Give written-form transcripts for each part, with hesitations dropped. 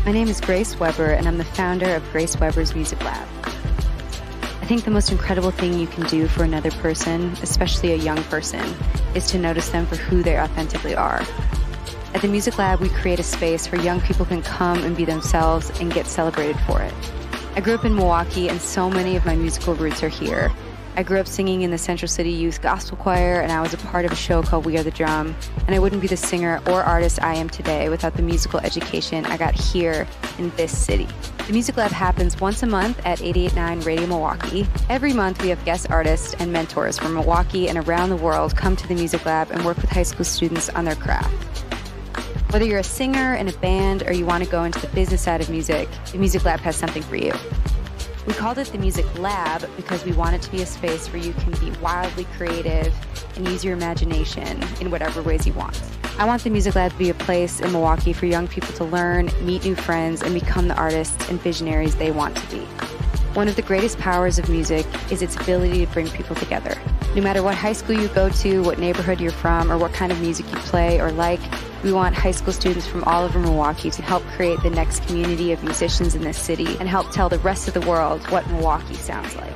My name is Grace Weber, and I'm the founder of Grace Weber's Music Lab. I think the most incredible thing you can do for another person, especially a young person, is to notice them for who they authentically are. At the Music Lab, we create a space where young people can come and be themselves and get celebrated for it. I grew up in Milwaukee, and so many of my musical roots are here. I grew up singing in the Central City Youth Gospel Choir, and I was a part of a show called We Are the Drum, and I wouldn't be the singer or artist I am today without the musical education I got here in this city. The Music Lab happens once a month at 88.9 Radio Milwaukee. Every month we have guest artists and mentors from Milwaukee and around the world come to the Music Lab and work with high school students on their craft. Whether you're a singer in a band or you want to go into the business side of music, the Music Lab has something for you. We called it the Music Lab because we want it to be a space where you can be wildly creative and use your imagination in whatever ways you want. I want the Music Lab to be a place in Milwaukee for young people to learn, meet new friends, and become the artists and visionaries they want to be. One of the greatest powers of music is its ability to bring people together. No matter what high school you go to, what neighborhood you're from, or what kind of music you play or like, we want high school students from all over Milwaukee to help create the next community of musicians in this city and help tell the rest of the world what Milwaukee sounds like.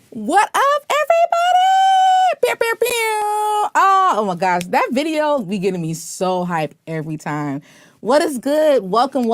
What up, everybody? Pew, pew, pew. Oh my gosh, that video be getting me so hyped every time. What is good? Welcome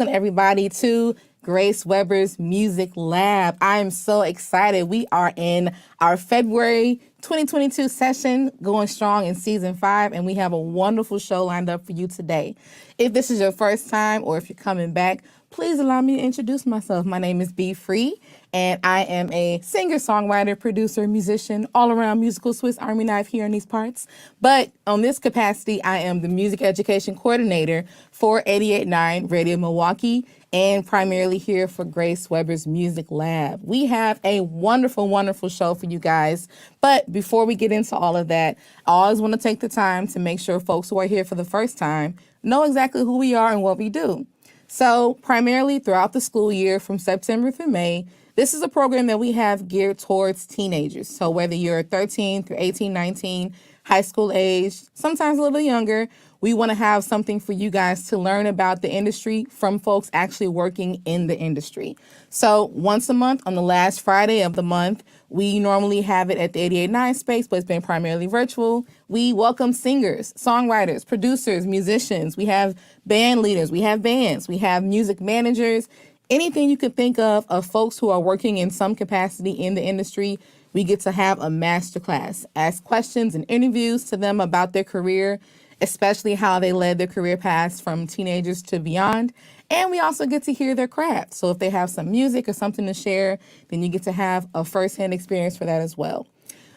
everybody to Grace Weber's Music Lab. I am so excited. We are in our February 2022 session, going strong in season 5, and we have a wonderful show lined up for you today. If this is your first time or if you're coming back, please allow me to introduce myself. My name is B Free, and I am a singer-songwriter, producer, musician, all-around musical Swiss Army knife here in these parts. But on this capacity, I am the music education coordinator for 88.9 Radio Milwaukee and primarily here for Grace Weber's Music Lab. We have a wonderful, wonderful show for you guys. But before we get into all of that, I always want to take the time to make sure folks who are here for the first time know exactly who we are and what we do. So primarily throughout the school year from September through May, This is a program that we have geared towards teenagers. So whether you're 13 through 18, 19, high school age, sometimes a little younger, we want to have something for you guys to learn about the industry from folks actually working in the industry. So once a month on the last Friday of the month, we normally have it at the 88.9 space, but it's been primarily virtual. We welcome singers, songwriters, producers, musicians. We have band leaders. We have bands. We have music managers. Anything you could think of folks who are working in some capacity in the industry, we get to have a masterclass, ask questions and interviews to them about their career, especially how they led their career paths from teenagers to beyond. And we also get to hear their craft. So if they have some music or something to share, then you get to have a firsthand experience for that as well.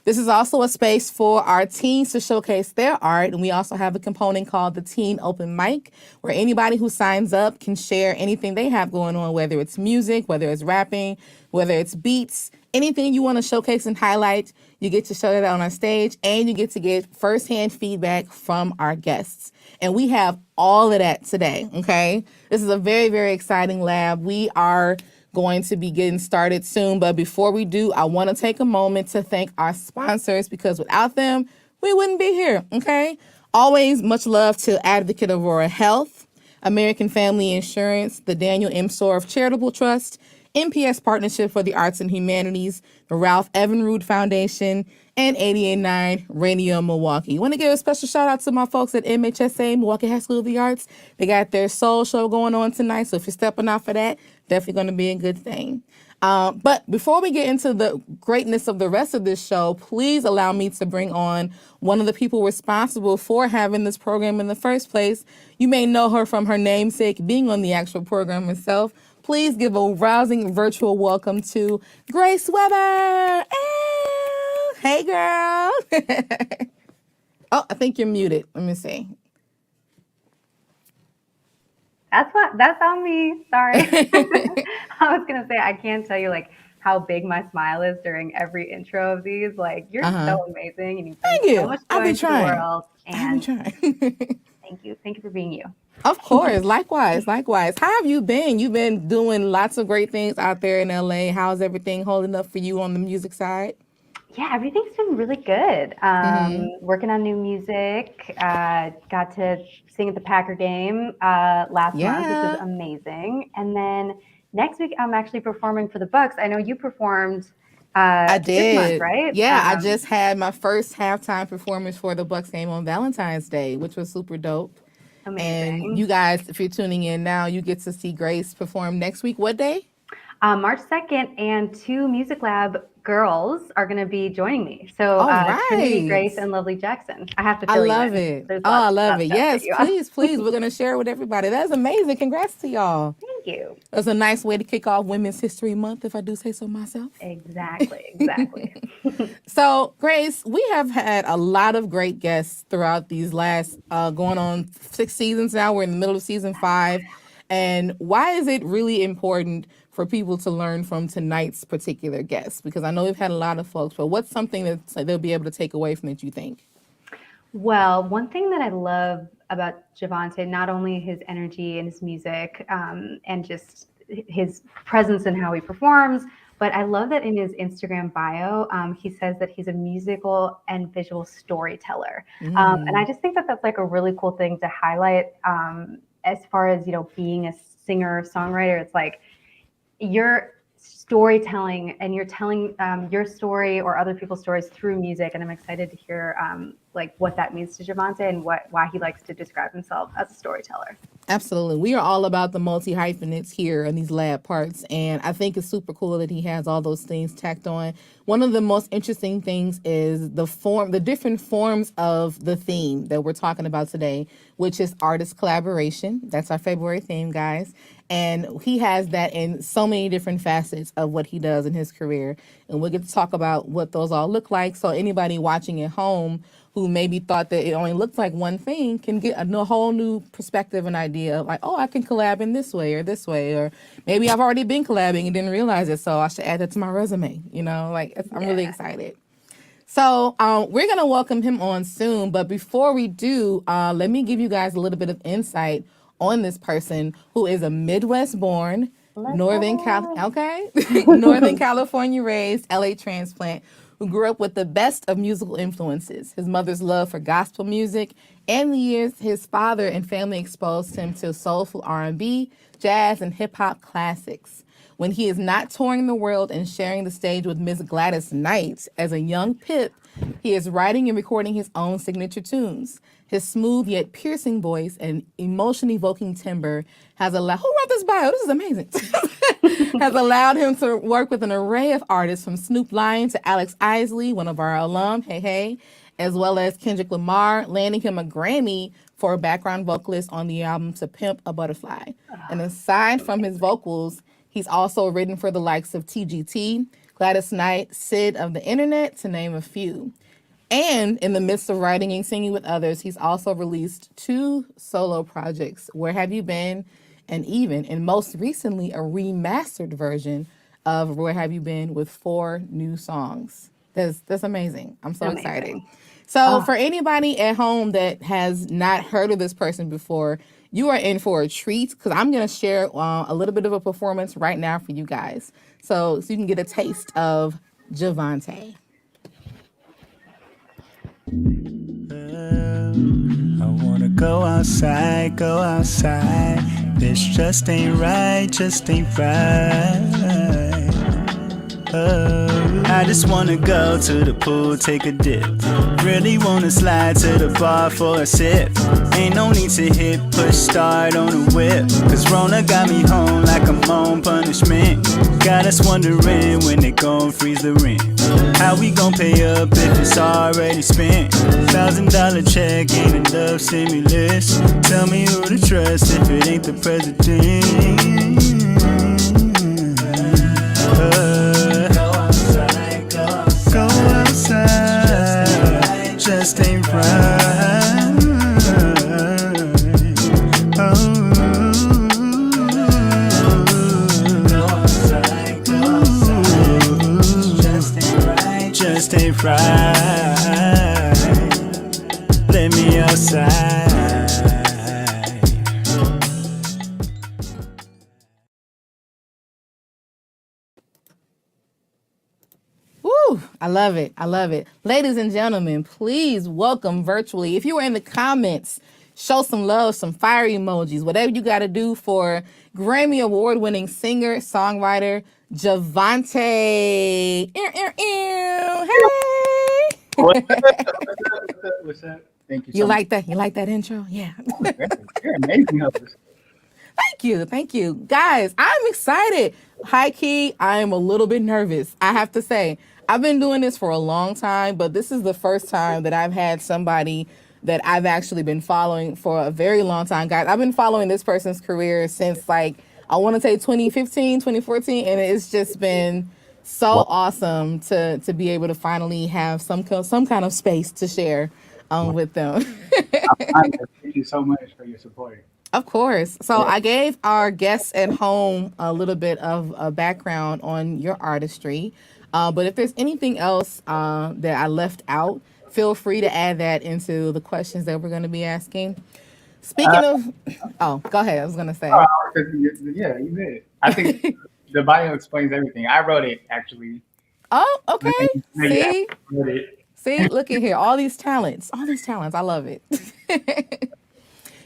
This is also a space for our teens to showcase their art. And we also have a component called the Teen Open Mic, where anybody who signs up can share anything they have going on, whether it's music, whether it's rapping, whether it's beats, anything you want to showcase and highlight. You get to show that on our stage, and you get to get firsthand feedback from our guests. And we have all of that today, okay? This is a very, very exciting lab. We are going to be getting started soon. But before we do, I want to take a moment to thank our sponsors, because without them, we wouldn't be here, okay? Always much love to Advocate Aurora Health, American Family Insurance, the Daniel M. Sorf Charitable Trust, MPS Partnership for the Arts and Humanities, the Ralph Evinrude Foundation, and 88.9 Radio Milwaukee. I want to give a special shout out to my folks at MHSA, Milwaukee High School of the Arts. They got their soul show going on tonight, so if you're stepping out for that, definitely going to be a good thing. But before we get into the greatness of the rest of this show, please allow me to bring on one of the people responsible for having this program in the first place. You may know her from her namesake being on the actual program itself. Please give a rousing virtual welcome to Grace Weber. Hey, girl. Oh, I think you're muted. Let me see. That's on me. Sorry. I was gonna say I can't tell you like how big my smile is during every intro of these. Like you're so amazing, and you bring so much joy into the world. And thank you for being you. Of course, likewise. How have you been? You've been doing lots of great things out there in LA. How's everything holding up for you on the music side? Yeah, everything's been really good. Working on new music. Got to sing at the Packer game last month, which was amazing. And then next week, I'm actually performing for the Bucks. I know you performed. I did, this month, right? Yeah, I just had my first halftime performance for the Bucks game on Valentine's Day, which was super dope. Amazing. And you guys, if you're tuning in now, you get to see Grace perform next week. What day? March 2nd, and 2 Music Lab girls are going to be joining me. So Trinity, Grace, and Lovely Jackson. I have to fill you in. I love it. I love it. Yes, please. We're going to share it with everybody. That's amazing. Congrats to y'all. Thank you. That's a nice way to kick off Women's History Month, if I do say so myself. Exactly. So, Grace, we have had a lot of great guests throughout these last going on 6 seasons now. We're in the middle of season 5. And why is it really important for people to learn from tonight's particular guest? Because I know we've had a lot of folks, but what's something that they'll be able to take away from it, you think? Well, one thing that I love about JaVonté, not only his energy and his music and just his presence and how he performs, but I love that in his Instagram bio, he says that he's a musical and visual storyteller. And I just think that that's like a really cool thing to highlight as far as, being a singer-songwriter. It's like, you're storytelling and you're telling your story or other people's stories through music. And I'm excited to hear what that means to JaVonté and why he likes to describe himself as a storyteller. Absolutely. We are all about the multi-hyphenates here in these lab parts. And I think it's super cool that he has all those things tacked on. One of the most interesting things is the different forms of the theme that we're talking about today, which is artist collaboration. That's our February theme, guys. And he has that in so many different facets of what he does in his career. And we'll get to talk about what those all look like. So anybody watching at home who maybe thought that it only looked like one thing can get a whole new perspective and idea of like, oh, I can collab in this way, or maybe I've already been collabing and didn't realize it, so I should add that to my resume. I'm really excited. So we're going to welcome him on soon. But before we do, let me give you guys a little bit of insight on this person who is a Midwest-born, Northern California raised, LA transplant, who grew up with the best of musical influences. His mother's love for gospel music and the years his father and family exposed him to soulful R&B, jazz, and hip-hop classics. When he is not touring the world and sharing the stage with Miss Gladys Knight as a young Pip, he is writing and recording his own signature tunes. His smooth yet piercing voice and emotion-evoking timbre has allowed... Who wrote this bio? This is amazing. Has allowed him to work with an array of artists from Snoop Lion to Alex Isley, one of our alum, hey, as well as Kendrick Lamar, landing him a Grammy for a background vocalist on the album To Pimp a Butterfly. And aside from his vocals, he's also written for the likes of TGT, Gladys Knight, Sid of the Internet, to name a few. And in the midst of writing and singing with others, he's also released 2 solo projects, Where Have You Been? And most recently, a remastered version of Where Have You Been with 4 new songs. That's amazing. I'm so excited. So for anybody at home that has not heard of this person before, you are in for a treat because I'm going to share a little bit of a performance right now for you guys. So you can get a taste of JaVonté. I wanna go outside. This just ain't right. I just wanna go to the pool, take a dip. Really wanna slide to the bar for a sip. Ain't no need to hit push start on the whip, cause Rona got me home like I'm on punishment. Got us wondering when they gon' freeze the rent. How we gon' pay up if it's already spent? $1,000 check ain't enough stimulus. Tell me who to trust if it ain't the president. Go outside, just ain't right. Just ain't right. Let me outside. Woo, I love it. Ladies and gentlemen, please welcome virtually. If you were in the comments, show some love, some fire emojis, whatever you got to do for Grammy Award-winning singer, songwriter, JaVonté. Hey. What's up? Thank you. You like that? You like that intro? Yeah. You're amazing. Thank you. Guys, I'm excited. High key, I am a little bit nervous, I have to say. I've been doing this for a long time, but this is the first time that I've had somebody that I've actually been following for a very long time. Guys, I've been following this person's career since I want to say 2015, 2014, and it's just been so awesome to be able to finally have some kind of space to share with them. Thank you so much for your support. Of course. So I gave our guests at home a little bit of a background on your artistry. But if there's anything else that I left out, feel free to add that into the questions that we're going to be asking. Speaking of... Oh, go ahead. I was going to say. Yeah, you did. I think the bio explains everything. I wrote it, actually. Oh, okay. See, look at here. All these talents. I love it.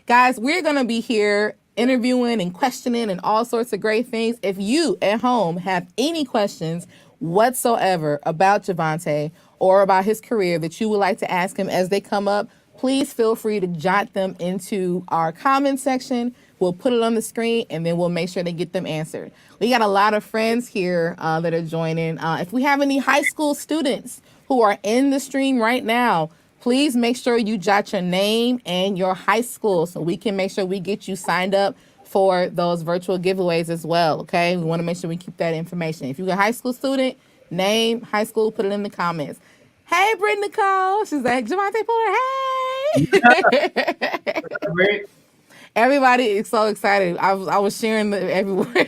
Guys, we're going to be here interviewing and questioning and all sorts of great things. If you at home have any questions whatsoever about JaVonté or about his career that you would like to ask him as they come up, please feel free to jot them into our comment section. We'll put it on the screen, and then we'll make sure they get them answered. We got a lot of friends here that are joining. If we have any high school students who are in the stream right now, please make sure you jot your name and your high school so we can make sure we get you signed up for those virtual giveaways as well, okay? We want to make sure we keep that information. If you're a high school student, name, high school, put it in the comments. Hey, Brittany Nicole. She's like, JaVonté Porter, hey! Everybody is so excited. I was sharing everywhere.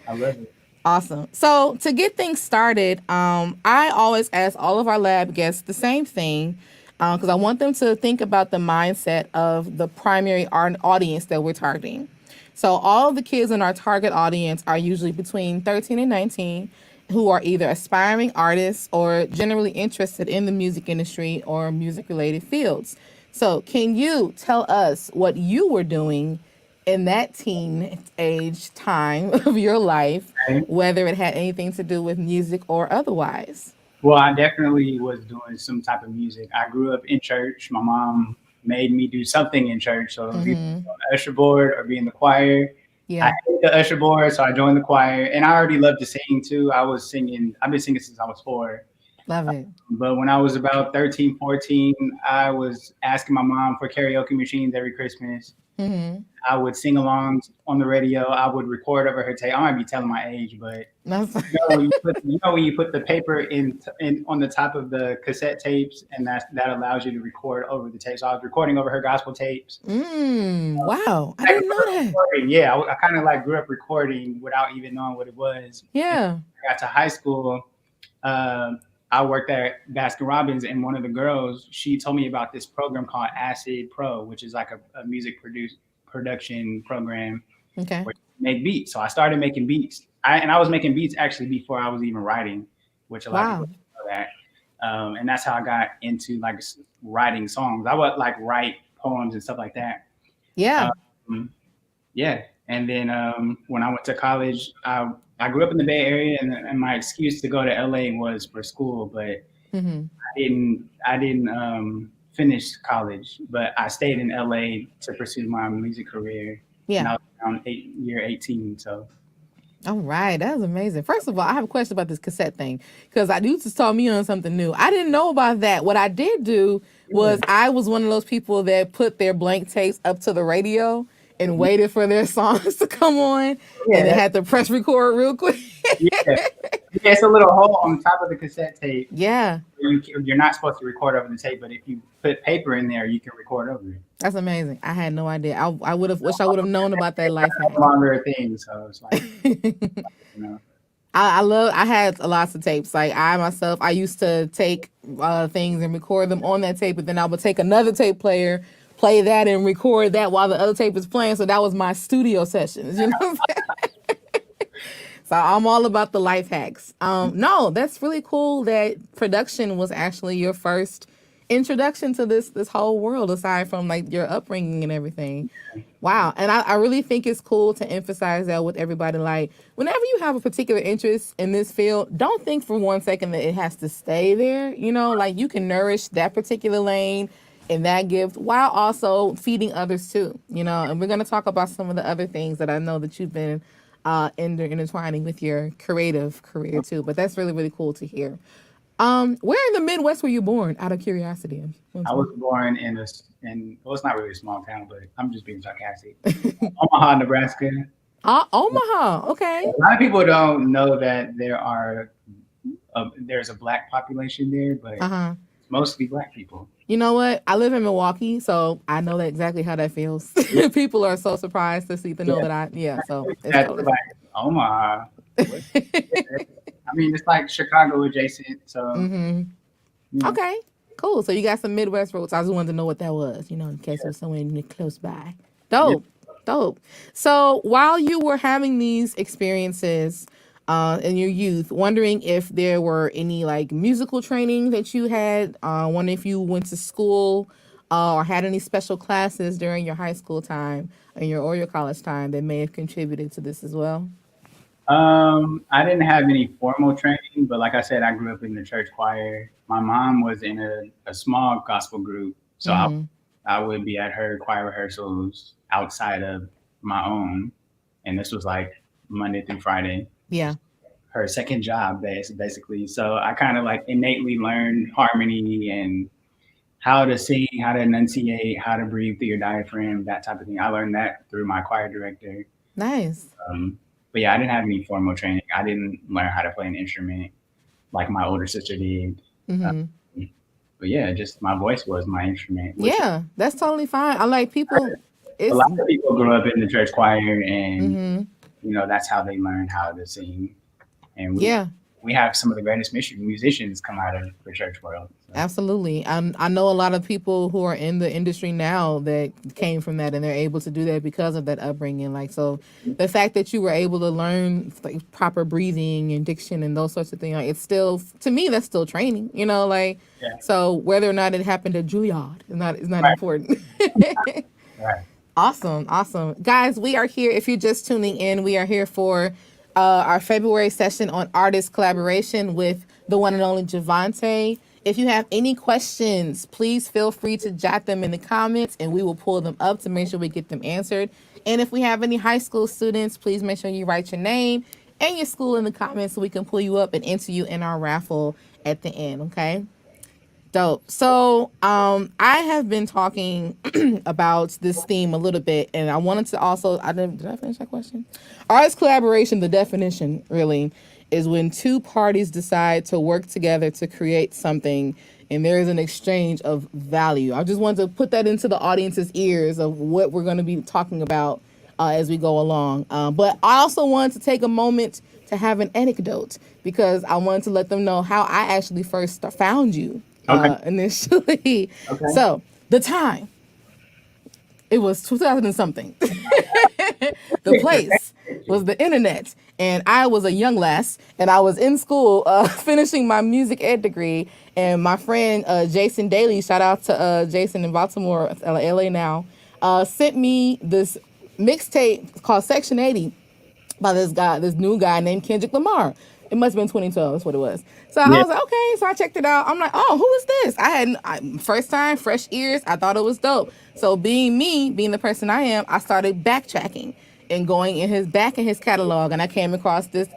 I love it. Awesome. So to get things started, I always ask all of our lab guests the same thing because I want them to think about the mindset of the primary audience that we're targeting. So all of the kids in our target audience are usually between 13 and 19 who are either aspiring artists or generally interested in the music industry or music related fields. So can you tell us what you were doing in that teen age time of your life, Okay. whether it had anything to do with music or otherwise? Well, I definitely was doing some type of music. I grew up in church. My mom made me do something in church. So it was either on the usher board or be in the choir. I Yeah, hated the usher board, so I joined the choir. And I already loved to sing too. I've been singing since I was 4. love it. But when I was about 13, 14, I was asking my mom for karaoke machines every Christmas. I would sing along on the radio. I would record over her tape. I might be telling my age, but That's when you put the paper in on the top of the cassette tapes, and that allows you to record over the tapes. So I was recording over her gospel tapes. Wow, I didn't know that. Recording, yeah, I kind of like grew up recording without even knowing what it was. Yeah. I got to high school. I worked at Baskin Robbins, and one of the girls, she told me about this program called Acid Pro, which is like a music production program Okay. where you make beats. So I started making beats. I was making beats actually before I was even writing, which a lot of people don't know that. And that's how I got into like writing songs. I would like write poems and stuff like that. Yeah. Yeah. And then when I went to college, I grew up in the Bay Area, and my excuse to go to LA was for school, but I didn't finish college, but I stayed in LA to pursue my music career. And I Yeah. was around year 18, so. All right. That was amazing. First of all, I have a question about this cassette thing because you just taught me on something new. I didn't know about that. What I did do was I was one of those people that put their blank tapes up to the radio and waited for their songs to come on and then had to press record real quick. Yeah, it's a little hole on top of the cassette tape. Yeah. You're not supposed to record over the tape, but if you put paper in there, you can record over it. That's amazing. I had no idea. I would have wished I would have known about that life hack. No longer a thing, so it's like, you know. I had lots of tapes. Like I myself, I used to take things and record them on that tape, but then I would take another tape player, play that and record that while the other tape was playing. So that was my studio sessions, you know what I'm saying? So I'm all about the life hacks. No, that's really cool that production was actually your first introduction to this whole world, aside from like your upbringing and everything. Wow. And I really think it's cool to emphasize that with everybody. Like whenever you have a particular interest in this field, don't think for 1 second that it has to stay there. You know, like you can nourish that particular lane and that gift while also feeding others too, you know. And we're going to talk about some of the other things that I know that you've been intertwining with your creative career too. But that's really, really cool to hear. Where in the Midwest were you born, out of curiosity? I was born well, it's not really a small town, but I'm just being sarcastic. Omaha, Nebraska. Omaha, okay. A lot of people don't know that there's a Black population there, but it's mostly Black people. You know what? I live in Milwaukee, so I know exactly how that feels. People are so surprised to know that so it's totally like Omaha. I mean, it's like Chicago adjacent, so. Okay, cool. So you got some Midwest roots. I just wanted to know what that was, you know, in case it was somewhere close by. Dope. So while you were having these experiences in your youth, wondering if there were any like musical training that you had, wondering if you went to school or had any special classes during your high school time or your college time that may have contributed to this as well. I didn't have any formal training, but like I said, I grew up in the church choir. My mom was in a small gospel group, so I would be at her choir rehearsals outside of my own, and this was like Monday through Friday. Yeah. Her second job, basically. So I kind of like innately learned harmony and how to sing, how to enunciate, how to breathe through your diaphragm, that type of thing. I learned that through my choir director. Nice. But yeah, I didn't have any formal training. I didn't learn how to play an instrument like my older sister did. But yeah, just my voice was my instrument. Yeah, that's totally fine. I like people. A lot of people grew up in the church choir, and you know that's how they learned how to sing. And we have some of the greatest musicians come out of the church world. So. Absolutely. I know a lot of people who are in the industry now that came from that, and they're able to do that because of that upbringing. Like, so the fact that you were able to learn like proper breathing and diction and those sorts of things, like, it's still, to me, that's still training, you know, like, yeah. So whether or not it happened at Juilliard is not right. important. Right. Awesome. Guys, we are here. If you're just tuning in, we are here for our February session on artist collaboration with the one and only JaVonté. If you have any questions, please feel free to jot them in the comments and we will pull them up to make sure we get them answered. And if we have any high school students, please make sure you write your name and your school in the comments so we can pull you up and enter you in our raffle at the end, okay? Dope. So I have been talking about this theme a little bit, and I wanted to also, did I finish that question? Artist collaboration, the definition really is when two parties decide to work together to create something and there is an exchange of value. I just wanted to put that into the audience's ears of what we're going to be talking about as we go along. But I also wanted to take a moment to have an anecdote because I wanted to let them know how I actually first found you. Initially. Okay. So the time, it was 2000 and something. The place was the internet, and I was a young lass, and I was in school finishing my music ed degree, and my friend Jason Daly, shout out to Jason in Baltimore, LA now, sent me this mixtape called Section 80 by this new guy named Kendrick Lamar. It must have been 2012. That's what it was. So I was like, okay. So I checked it out. I'm like, oh, who is this? First time, fresh ears. I thought it was dope. So being the person I am, I started backtracking and going in his catalog. And I came across this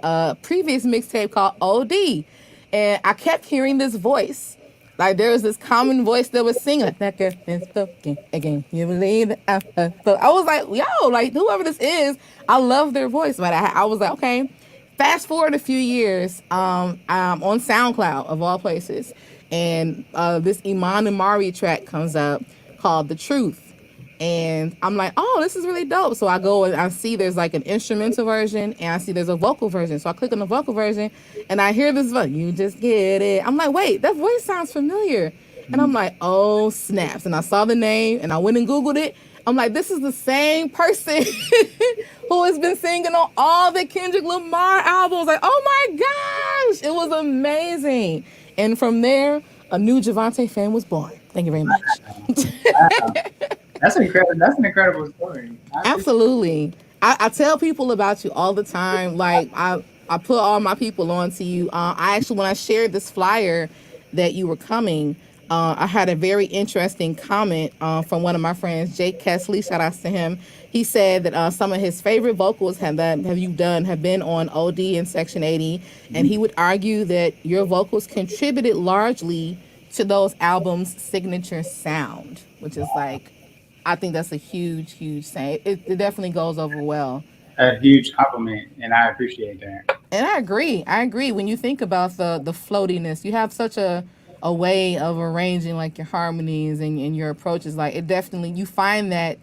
previous mixtape called OD. And I kept hearing this voice. Like there was this common voice that was singing like that girl is spoken again. You believe that? So I was like, yo, like whoever this is, I love their voice. But I was like, okay. Fast forward a few years, I'm on SoundCloud of all places, and this Iman and Mari track comes up called "The Truth," and I'm like, oh, this is really dope. So I go and I see there's like an instrumental version, and I see there's a vocal version. So I click on the vocal version, and I hear this voice, "You just get it." I'm like, wait, that voice sounds familiar, and I'm like, oh snaps! And I saw the name, and I went and Googled it. I'm like, this is the same person who has been singing on all the Kendrick Lamar albums. Like, oh my gosh, it was amazing. And from there, a new JaVonté fan was born. Thank you very much. Wow. That's an incredible story. Absolutely. I tell people about you all the time. Like, I put all my people on to you. When I shared this flyer that you were coming, I had a very interesting comment from one of my friends, Jake Kesley. Shout outs to him. He said that some of his favorite vocals have been on OD and Section 80, and he would argue that your vocals contributed largely to those albums' signature sound, which is like, I think that's a huge thing. It definitely goes over well. A huge compliment, and I appreciate that. And I agree. When you think about the floatiness, you have such a way of arranging like your harmonies and your approaches. Like it definitely, you find that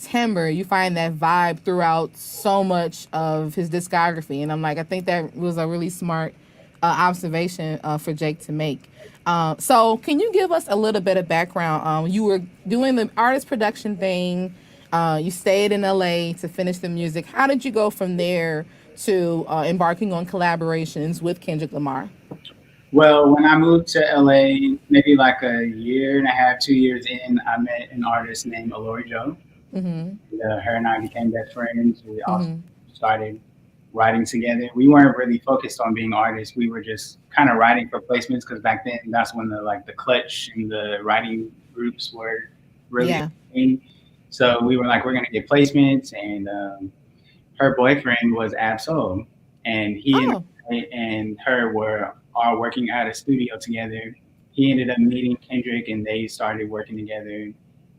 timbre, you find that vibe throughout so much of his discography. And I'm like, I think that was a really smart observation for Jake to make. So can you give us a little bit of background? You were doing the artist production thing. You stayed in LA to finish the music. How did you go from there to embarking on collaborations with Kendrick Lamar? Well, when I moved to LA, maybe like a year and a half, 2 years in, I met an artist named Aurora. Mm-hmm. Her and I became best friends. We also started writing together. We weren't really focused on being artists. We were just kind of writing for placements because back then that's when the Clutch and the writing groups were really thing. So we were like, we're gonna get placements, and her boyfriend was Ab-Soul, and he and her are working at a studio together. He ended up meeting Kendrick, and they started working together.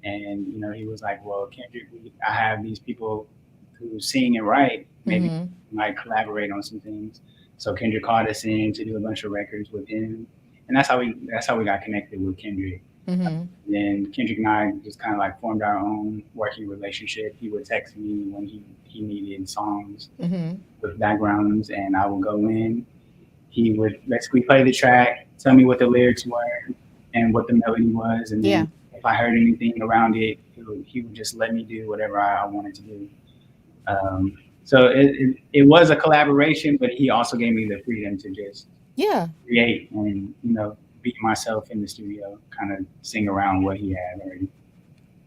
And he was like, "Well, Kendrick, I have these people who sing and write. Maybe we might collaborate on some things." So Kendrick called us in to do a bunch of records with him, and that's how we got connected with Kendrick. Mm-hmm. Then Kendrick and I just kind of like formed our own working relationship. He would text me when he needed songs with backgrounds, and I would go in he would basically play the track, tell me what the lyrics were and what the melody was, and then if I heard anything around it, he would just let me do whatever I wanted to do. So it was a collaboration, but he also gave me the freedom to just create and, you know, be myself in the studio, kind of sing around what he had already.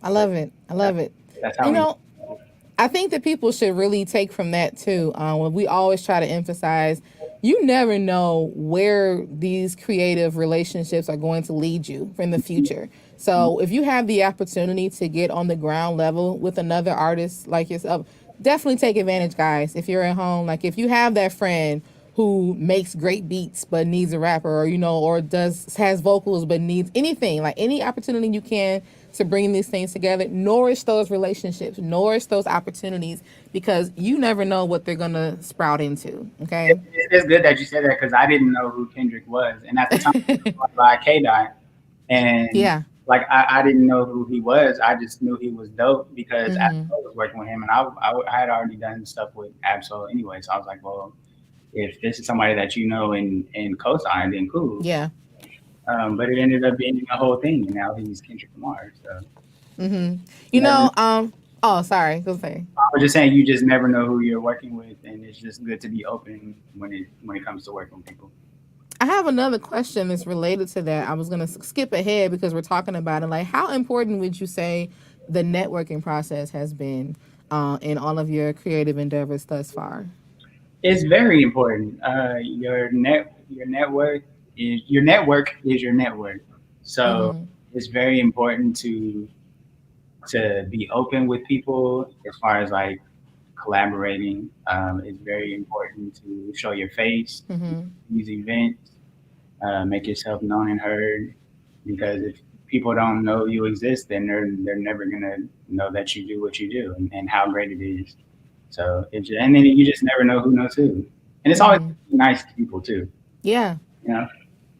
I love it. I love it. That's how you know, I think that people should really take from that too. When we always try to emphasize, you never know where these creative relationships are going to lead you in the future. So if you have the opportunity to get on the ground level with another artist like yourself, definitely take advantage, guys. If you're at home, like if you have that friend who makes great beats but needs a rapper, or you know, or has vocals but needs anything, like any opportunity you can to bring these things together, nourish those relationships, nourish those opportunities, because you never know what they're gonna sprout into. Okay, it's good that you said that, because I didn't know who Kendrick was, and at the time I was by K-Dot, and like I didn't know who he was. I just knew he was dope because I was working with him, and I had already done stuff with Absol anyway. So I was like, well, if this is somebody that you know and co-sign, then cool. Yeah. But it ended up being a whole thing, and now he's Kendrick Lamar. So. You know, oh, sorry. Go say. I was just saying, you just never know who you're working with, and it's just good to be open when it comes to working with people. I have another question that's related to that. I was going to skip ahead because we're talking about it. Like, how important would you say the networking process has been in all of your creative endeavors thus far? It's very important. Your network is your network. So it's very important to be open with people as far as like collaborating. It's very important to show your face, these events, make yourself known and heard, because if people don't know you exist, then they're never gonna know that you do what you do and how great it is. So and then you just never know who knows who, and it's always nice to people too. Yeah. You know?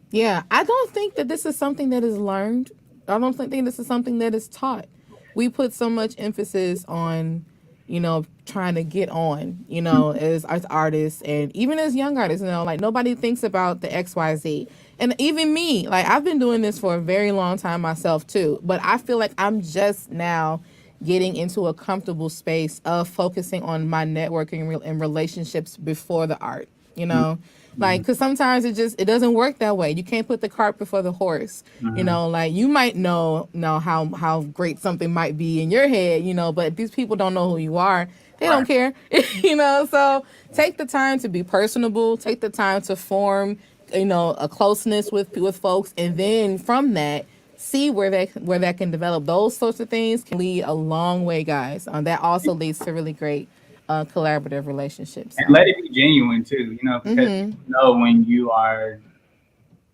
Yeah. I don't think that this is something that is learned. I don't think this is something that is taught. We put so much emphasis on, you know, trying to get on, you know, as artists, and even as young artists, you know, like nobody thinks about the XYZ. And even me, like I've been doing this for a very long time myself too, but I feel like I'm just now getting into a comfortable space of focusing on my networking and relationships before the art, you know? Like, because sometimes it doesn't work that way. You can't put the cart before the horse. You know, like you might know how great something might be in your head, you know, but these people don't know who you are. They don't care, you know. So take the time to be personable. Take the time to form, you know, a closeness with folks, and then from that, see where that can develop. Those sorts of things can lead a long way, guys. That also leads to really great collaborative relationships. And let it be genuine too, you know, because you know when you are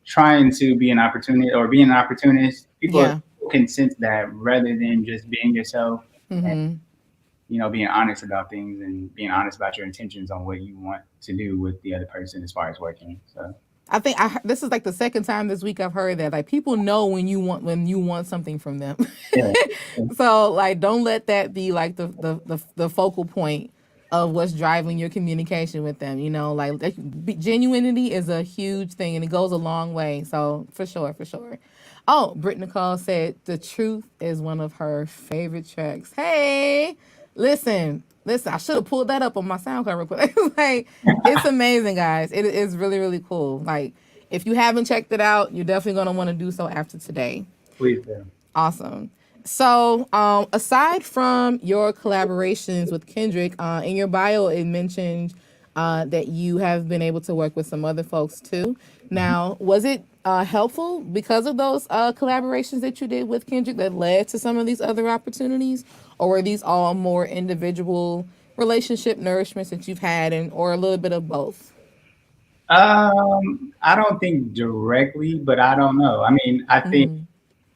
trying to be an opportunist or being an opportunist, people can sense that, rather than just being yourself and, you know, being honest about things and being honest about your intentions on what you want to do with the other person as far as working. So I think this is like the second time this week I've heard that, like, people know when you want something from them. So like, don't let that be like the focal point of what's driving your communication with them. You know, like genuinity is a huge thing, and it goes a long way. So for sure. Oh, Britt Nicole said The Truth is one of her favorite tracks. Hey, listen, I should have pulled that up on my SoundCloud real quick. Like, it's amazing, guys. It is really, really cool. Like, if you haven't checked it out, you're definitely going to want to do so after today. Please do. Awesome. So, aside from your collaborations with Kendrick, in your bio, it mentioned that you have been able to work with some other folks too. Now, was it helpful because of those collaborations that you did with Kendrick that led to some of these other opportunities? Or were these all more individual relationship nourishments that you've had, or a little bit of both? I don't think directly, but I don't know. I mean, I think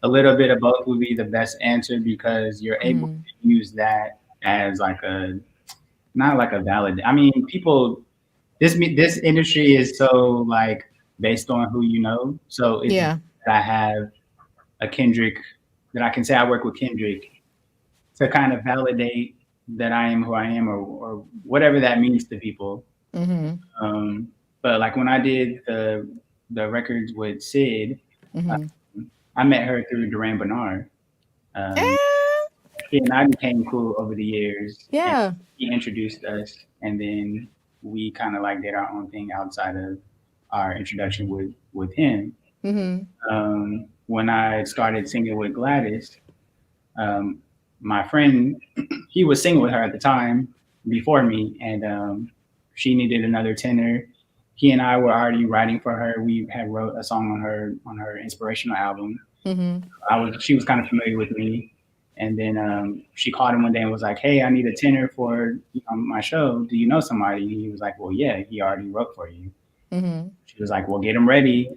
a little bit of both would be the best answer, because you're able to use that as like not like a valid. I mean, people, this industry is so like based on who you know. So it's that I have a Kendrick, that I can say I work with Kendrick, to kind of validate that I am who I am, or whatever that means to people. but like when I did the records with Sid, Mm-hmm. I met her through Duran Bernard. Um, Eh, he and I became cool over the years, and yeah. he introduced us, and then we kind of like did our own thing outside of our introduction with him. Mm-hmm. When I started singing with Gladys, um, my friend, he was singing with her at the time before me, and she needed another tenor. He and I were already writing for her. We had wrote a song on her inspirational album. Mm-hmm. She was kind of familiar with me, and then she called him one day and was like, "Hey, I need a tenor for my show. Do you know somebody?" And he was like, "Well, yeah, he already wrote for you." Mm-hmm. She was like, "Well, get him ready."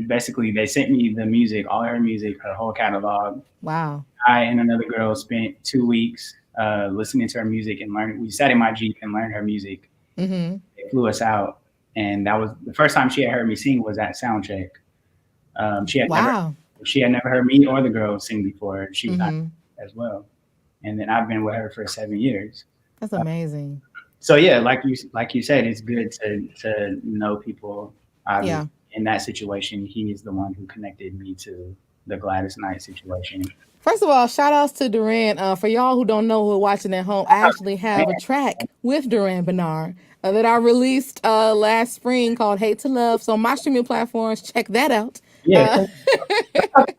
Basically, they sent me the music, all her music, her whole catalog. Wow. I and another girl spent 2 weeks listening to her music and learning. We sat in my Jeep and learned her music. Mm-hmm. They flew us out, and that was the first time she had heard me sing was at soundcheck. Wow. She had never heard me or the girl sing before. She was Mm-hmm. as well, and then I've been with her for 7 years. That's amazing. So yeah, like you said, it's good to know people. Yeah. In that situation, he is the one who connected me to the Gladys Knight situation. First of all, shout outs to Duran. For y'all who don't know who are watching at home, I actually have a track with Duran Bernard that I released last spring called Hate to Love. So my streaming platforms, check that out. Yeah,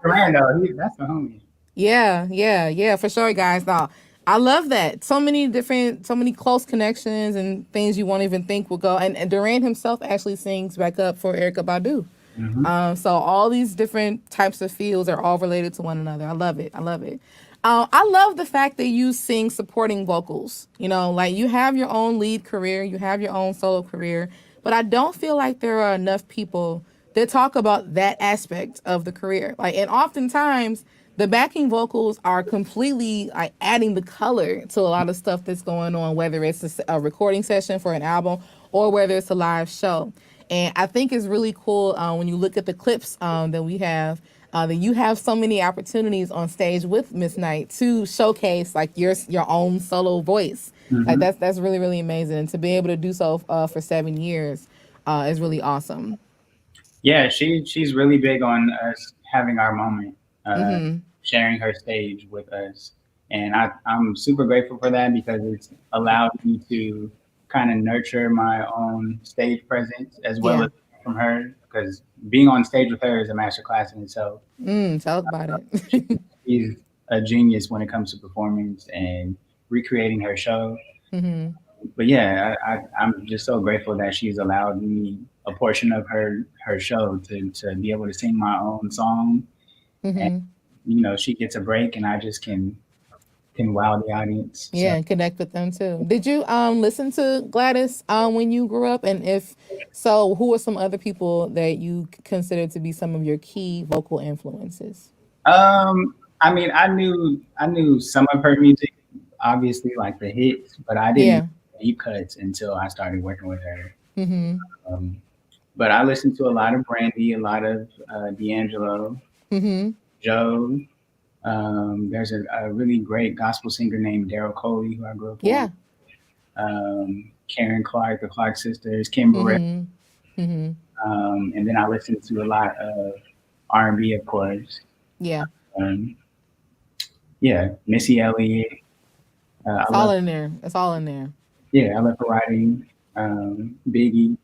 Duran though, that's the homie. Yeah, for sure, guys. Now, I love that. So many close connections and things you won't even think will go. And Duran himself actually sings back up for Erykah Badu. Mm-hmm. So all these different types of fields are all related to one another. I love it. I love the fact that you sing supporting vocals. Like you have your own lead career, you have your own solo career, but I don't feel like there are enough people that talk about that aspect of the career. Like, and oftentimes the backing vocals are completely like adding the color to a lot of stuff that's going on, whether it's a recording session for an album or whether it's a live show. And I think it's really cool when you look at the clips that we have, that you have so many opportunities on stage with Miss Knight to showcase like your own solo voice. Mm-hmm. Like that's really, really amazing. And to be able to do so for 7 years is really awesome. Yeah, she's really big on us having our moment, Mm-hmm. sharing her stage with us, and I'm super grateful for that because it's allowed me to kind of nurture my own stage presence as well Yeah. as from her. Because being on stage with her is a master class in itself. Tell us about it. She's a genius when it comes to performance and recreating her show. Mm-hmm. But yeah, I'm just so grateful that she's allowed me a portion of her show to be able to sing my own song. Mm-hmm. And she gets a break and I just can wow the audience. Yeah, and connect with them too. Did you listen to Gladys when you grew up? And if so, who are some other people that you consider to be some of your key vocal influences? I mean, I knew some of her music, obviously like the hits, but I didn't know deep cuts until I started working with her. Mm-hmm. But I listened to a lot of Brandy, a lot of D'Angelo, Mm-hmm. Joe. There's a really great gospel singer named Daryl Coley who I grew up Yeah. with. Karen Clark, the Clark sisters, Kim Burrell. Mm-hmm. Mm-hmm. And then I listened to a lot of R&B, of course. Yeah. Missy Elliott. It's all in there. It's all in there. Yeah, I love her writing. Biggie,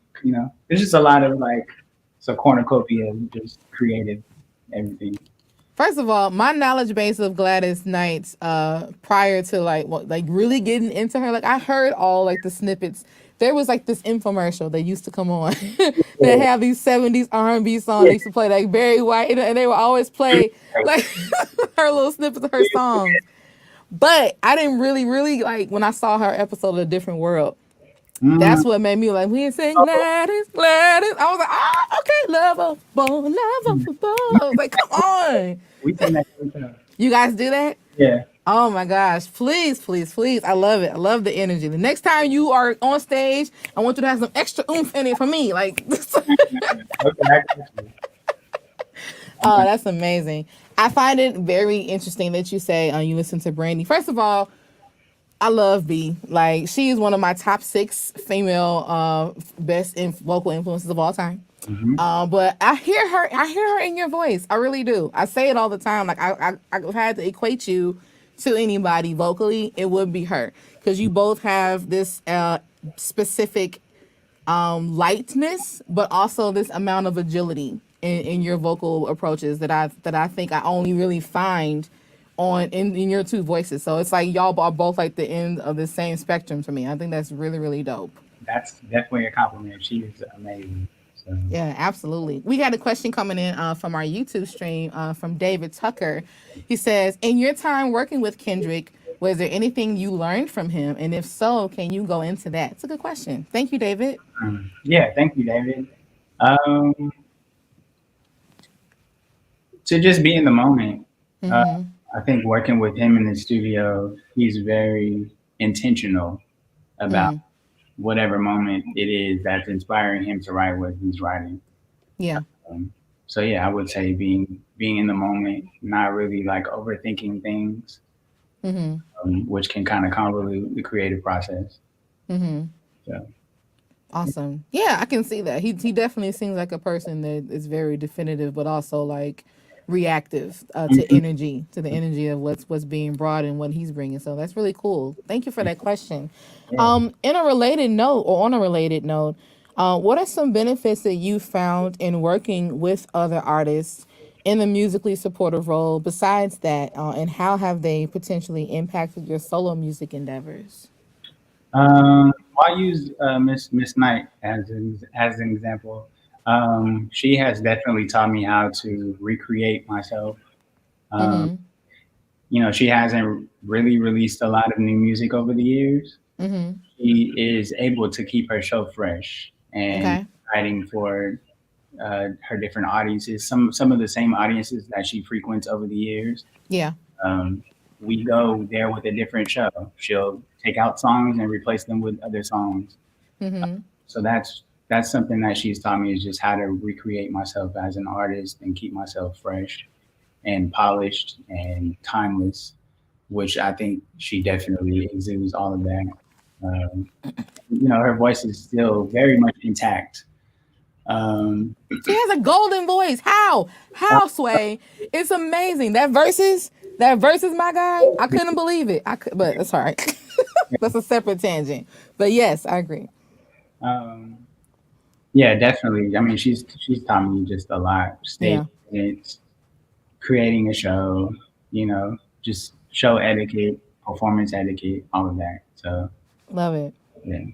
there's just a lot of it's a cornucopia of just creative everything. First of all, my knowledge base of Gladys Knight prior to really getting into her, I heard all the snippets. There was this infomercial that used to come on that have these 70s R&B songs. They used to play Barry White, and they would always play her little snippets of her songs. But I didn't really when I saw her episode of A Different World. Mm-hmm. That's what made me we sing Gladys. I was like, okay, lovable. I was like, come on. We sing that. You guys do that? Yeah. Oh my gosh. Please. I love it. I love the energy. The next time you are on stage, I want you to have some extra oomph in it for me. Oh, that's amazing. I find it very interesting that you say you listen to Brandy. First of all, I love B. Like, she is one of my top 6 female best vocal influences of all time. But I hear her in your voice. I really do. I say it all the time. Like, I had to equate you to anybody vocally, it would be her, because you both have this specific lightness, but also this amount of agility in your vocal approaches that I think I only really find in your two voices. So it's like y'all are both like the end of the same spectrum to me. I think that's really, really dope. That's definitely a compliment. She is amazing. So. Yeah, absolutely. We got a question coming in from our YouTube stream from David Tucker. He says, in your time working with Kendrick, was there anything you learned from him? And if so, can you go into that? It's a good question. Thank you, David. Yeah, thank you, David. To just be in the moment. I think working with him in the studio, he's very intentional about whatever moment it is that's inspiring him to write what he's writing. Yeah. So yeah, I would say being in the moment, not really like overthinking things, which can kind of convolute the creative process. So. Awesome. Yeah, I can see that. He definitely seems like a person that is very definitive, but also like reactive to energy, to the energy of what's being brought and what he's bringing. So that's really cool. Thank you for that question. Yeah. In a related note, or on a related note, what are some benefits that you found in working with other artists in the musically supportive role besides that, and how have they potentially impacted your solo music endeavors? I'll use Miss Knight as an example. She has definitely taught me how to recreate myself. You know, she hasn't really released a lot of new music over the years. She is able to keep her show fresh and writing for her different audiences. Some of the same audiences that she frequents over the years. Yeah. We go there with a different show. She'll take out songs and replace them with other songs. So that's something that she's taught me, is just how to recreate myself as an artist and keep myself fresh and polished and timeless, which I think she definitely exudes all of that. You know, her voice is still very much intact. She has a golden voice. How, Sway? It's amazing. That verses, my guy. I couldn't believe it. But that's all right. That's a separate tangent. But yes, I agree. Yeah, definitely. I mean, she's taught me just a lot. It's creating a show, you know, just show etiquette, performance etiquette, all of that. So love it. Yeah.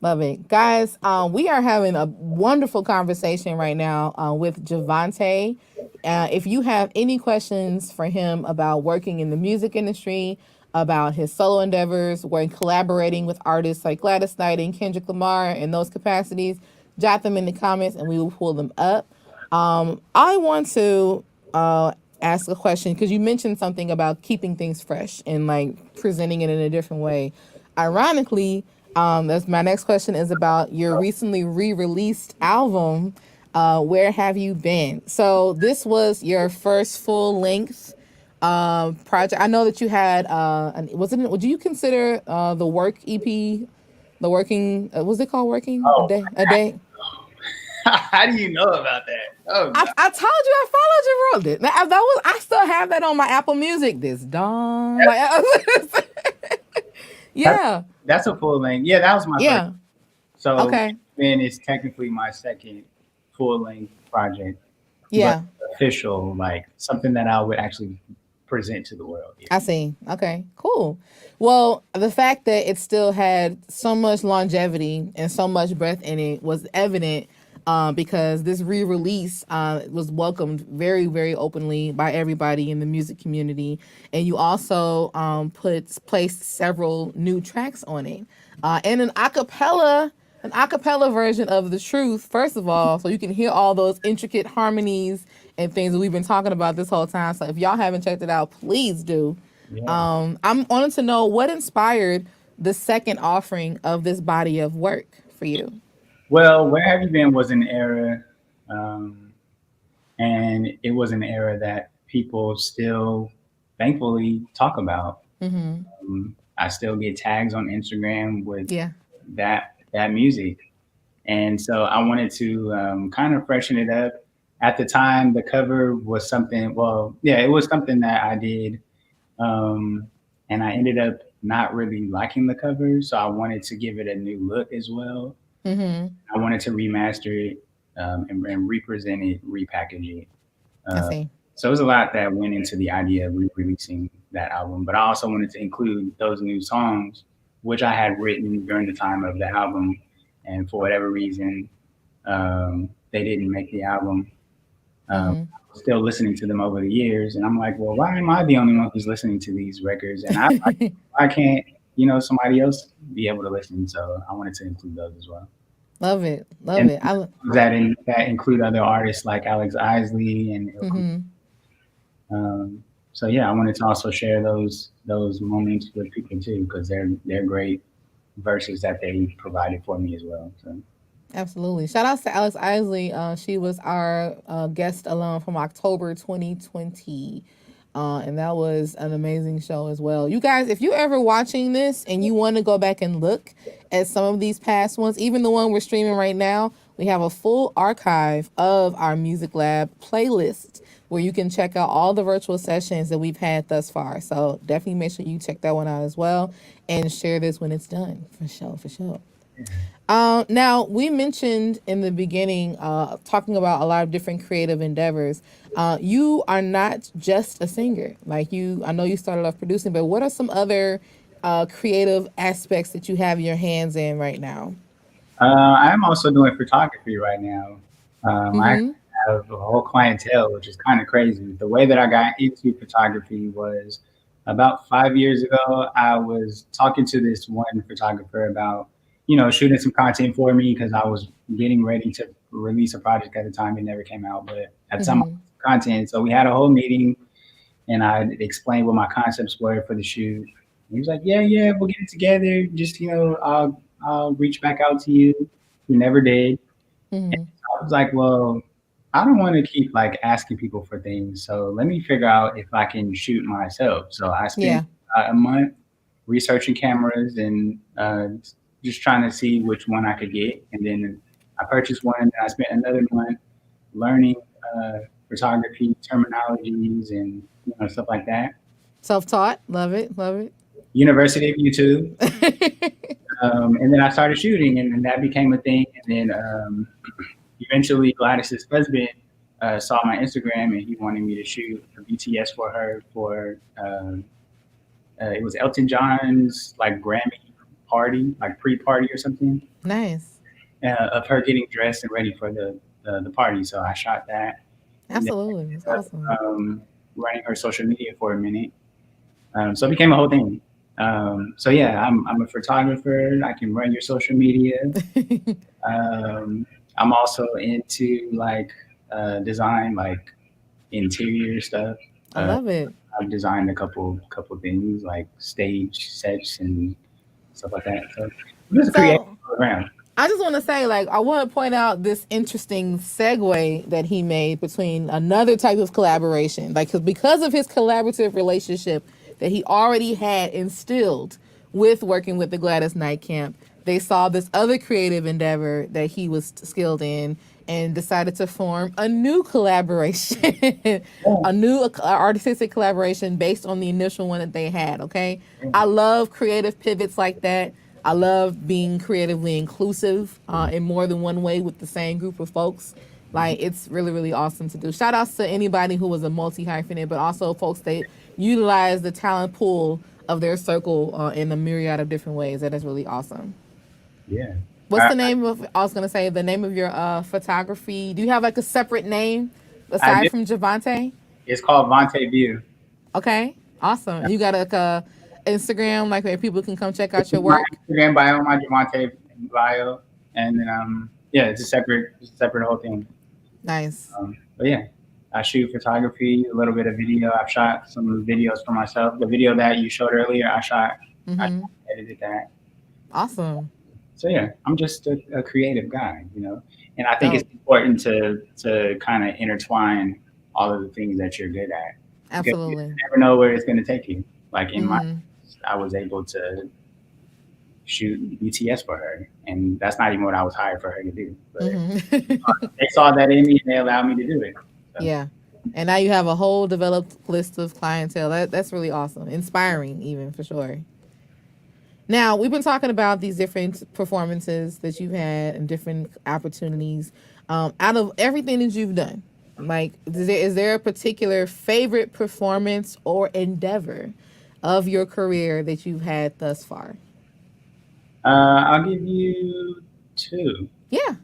Love it. Guys, we are having a wonderful conversation right now with JaVonté. If you have any questions for him about working in the music industry, about his solo endeavors, when collaborating with artists like Gladys Knight and Kendrick Lamar in those capacities, jot them in the comments and we will pull them up. I want to ask a question, because you mentioned something about keeping things fresh and like presenting it in a different way. Ironically, that's my next question is about your recently re-released album, Where Have You Been? So this was your first full-length project. I know that you had, would you consider the work EP, the working, was it called Working? Oh. A day? How do you know about that? Oh, I told you I followed you, wrote it. I still have that on my Apple Music. This dawn. Yeah. That's a full length. Yeah, that was my first. So okay. Then it's technically my second full length project. Yeah. Official, like something that I would actually present to the world. Yeah. I see. Okay, cool. Well, the fact that it still had so much longevity and so much breath in it was evident because this re-release was welcomed very, very openly by everybody in the music community. And you also placed several new tracks on it. And an acapella version of The Truth, first of all, so you can hear all those intricate harmonies and things that we've been talking about this whole time. So if y'all haven't checked it out, please do. Yeah. I'm wanting to know what inspired the second offering of this body of work for you. Well, Where Have You Been was an era, and it was an era that people still thankfully talk about. I still get tags on Instagram with that music. And so I wanted to kind of freshen it up. At the time, the cover was something, it was something that I did. And I ended up not really liking the cover. So I wanted to give it a new look as well. I wanted to remaster it and represent it, repackage it. So it was a lot that went into the idea of re-releasing that album. But I also wanted to include those new songs, which I had written during the time of the album. And for whatever reason, they didn't make the album. I was still listening to them over the years, and I'm like, well, why am I the only one who's listening to these records? And I can't, somebody else be able to listen. So I wanted to include those as well. Love it. That include other artists like Alex Isley and so yeah, I wanted to also share those moments with people too, because they're great verses that they provided for me as well. So. Absolutely. Shout out to Alex Isley. She was our guest alum from October 2020. And that was an amazing show as well. You guys, if you're ever watching this and you want to go back and look at some of these past ones, even the one we're streaming right now, we have a full archive of our Music Lab playlist where you can check out all the virtual sessions that we've had thus far. So definitely make sure you check that one out as well and share this when it's done. For sure. Now, we mentioned in the beginning, talking about a lot of different creative endeavors. You are not just a singer. I know you started off producing, but what are some other creative aspects that you have your hands in right now? I'm also doing photography right now. I have a whole clientele, which is kind of crazy. The way that I got into photography was about 5 years ago. I was talking to this one photographer about shooting some content for me because I was getting ready to release a project at the time. It never came out, but at some content. So we had a whole meeting and I explained what my concepts were for the shoot. He was like, yeah, we'll get it together. Just, I'll reach back out to you. We never did. And I was like, well, I don't want to keep asking people for things. So let me figure out if I can shoot myself. So I spent a month researching cameras and just trying to see which one I could get. And then I purchased one and I spent another month learning photography terminologies and stuff like that. Self-taught. Love it. University of YouTube. And then I started shooting and that became a thing. And then eventually Gladys's husband saw my Instagram and he wanted me to shoot a BTS for her for it was Elton John's Grammy party, pre-party or something. Nice. Of her getting dressed and ready for the party. So I shot that. Absolutely. That's awesome. Running her social media for a minute. So it became a whole thing. So yeah, I'm a photographer. I can run your social media. I'm also into design, interior stuff. I love it. I've designed a couple things like stage sets and stuff like that. So I'm just creative around. I just want to say, I want to point out this interesting segue that he made between another type of collaboration, because of his collaborative relationship that he already had instilled with working with the Gladys Knight Camp. They saw this other creative endeavor that he was skilled in and decided to form a new collaboration, a new artistic collaboration based on the initial one that they had, okay? I love creative pivots like that. I love being creatively inclusive in more than one way with the same group of folks. It's really, really awesome to do. Shout outs to anybody who was a multi-hyphenate, but also folks that utilize the talent pool of their circle in a myriad of different ways. That is really awesome. Yeah. What's the name of, I was going to say, the name of your photography? Do you have a separate name aside from JaVonté? It's called Vonté View. Okay. Awesome. You got a Instagram where people can come check out your work? My Instagram bio, my JaVonté bio. And then, it's a separate whole thing. Nice. But yeah, I shoot photography, a little bit of video. I've shot some videos for myself. The video that you showed earlier, I shot. I edited that. Awesome. So yeah, I'm just a creative guy, and I think it's important to kind of intertwine all of the things that you're good at. Absolutely. You never know where it's going to take you. In my I was able to shoot BTS for her, and that's not even what I was hired for her to do. But they saw that in me, and they allowed me to do it. So. Yeah. And now you have a whole developed list of clientele. That's really awesome. Inspiring, even, for sure. Now, we've been talking about these different performances that you've had and different opportunities. Out of everything that you've done, like, is there a particular favorite performance or endeavor of your career that you've had thus far? I'll give you 2. Yeah.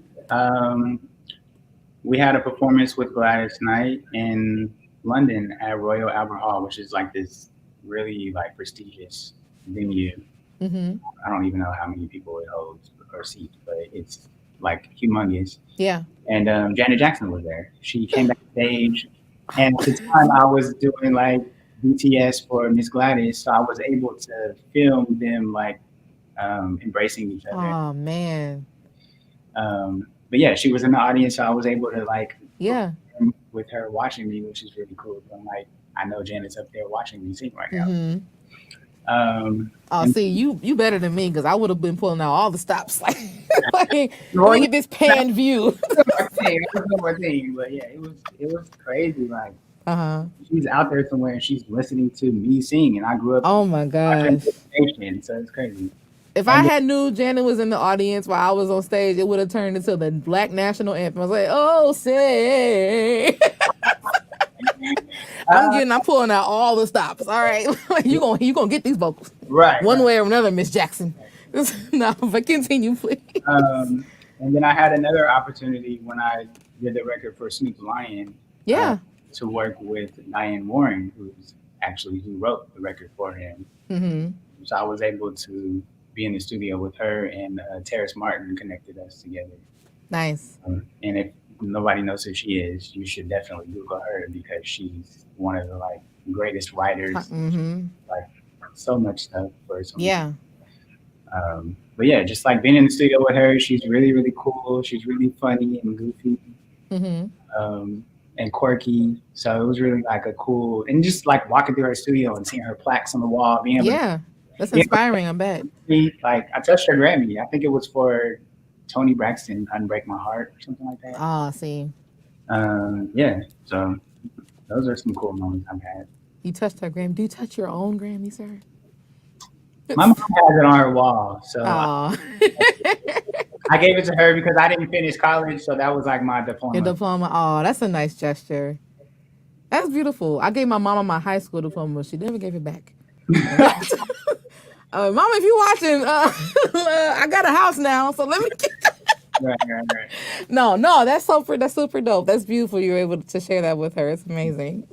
We had a performance with Gladys Knight in London at Royal Albert Hall, which is like this really like prestigious venue. Mm-hmm. I don't even know how many people it holds or seats, but it's like humongous. Yeah. And Janet Jackson was there. She came backstage, and at the time I was doing like BTS for Miss Gladys, so I was able to film them like embracing each other. Oh man. But yeah, she was in the audience, so I was able to like with her watching me, which is really cool. I'm like, I know Janet's up there watching me sing right now. Mm-hmm. See, you better than me, because I would have been pulling out all the stops. Like let me get this pan view. But yeah, it was crazy. Like she's out there somewhere and she's listening to me sing, and I grew up. Oh my gosh! So it's crazy. If I had knew Janet was in the audience while I was on stage, it would have turned into the Black National Anthem. I was like, oh, say. I'm pulling out all the stops. All right. you gonna get these vocals. Right. One way or another, Miss Jackson. No, but continue, please. And then I had another opportunity when I did the record for Snoop Lion. Yeah. To work with Diane Warren, who wrote the record for him. Mm-hmm. So I was able to be in the studio with her, and Terrace Martin connected us together. Nice. And if nobody knows who she is, you should definitely Google her, because she's one of the like greatest writers. Mm-hmm. Like so much stuff for so yeah. But yeah, just like being in the studio with her, she's really, really cool. She's really funny and goofy. Mm-hmm. And quirky. So it was really like a cool, and just like walking through her studio and seeing her plaques on the wall, being able that's inspiring, I bet. Like I touched her Grammy. I think it was for Tony Braxton, Unbreak My Heart or something like that. Oh, see. Yeah. So those are some cool moments I've had. You touched her Grammy. Do you touch your own Grammy, sir? My mom has it on her wall. So I gave it to her because I didn't finish college. So that was like my diploma. Your diploma. Oh, that's a nice gesture. That's beautiful. I gave my mama my high school diploma. She never gave it back. Mama, if you watching, I got a house now, so let me get Right. No, that's super dope. That's beautiful. You were able to share that with her. It's amazing.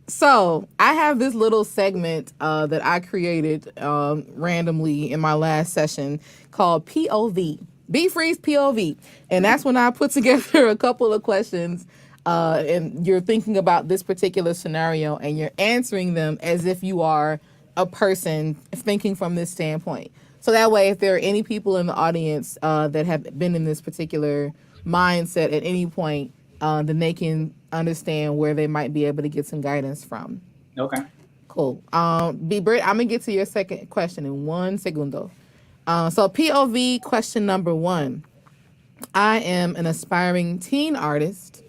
So I have this little segment that I created randomly in my last session called POV. Be Free's POV. And that's when I put together a couple of questions and you're thinking about this particular scenario and you're answering them as if you are a person thinking from this standpoint. So that way, if there are any people in the audience that have been in this particular mindset at any point, then they can understand where they might be able to get some guidance from. Okay. Cool. Britt, I'm going to get to your second question in 1 segundo. So POV question number 1. I am an aspiring teen artist,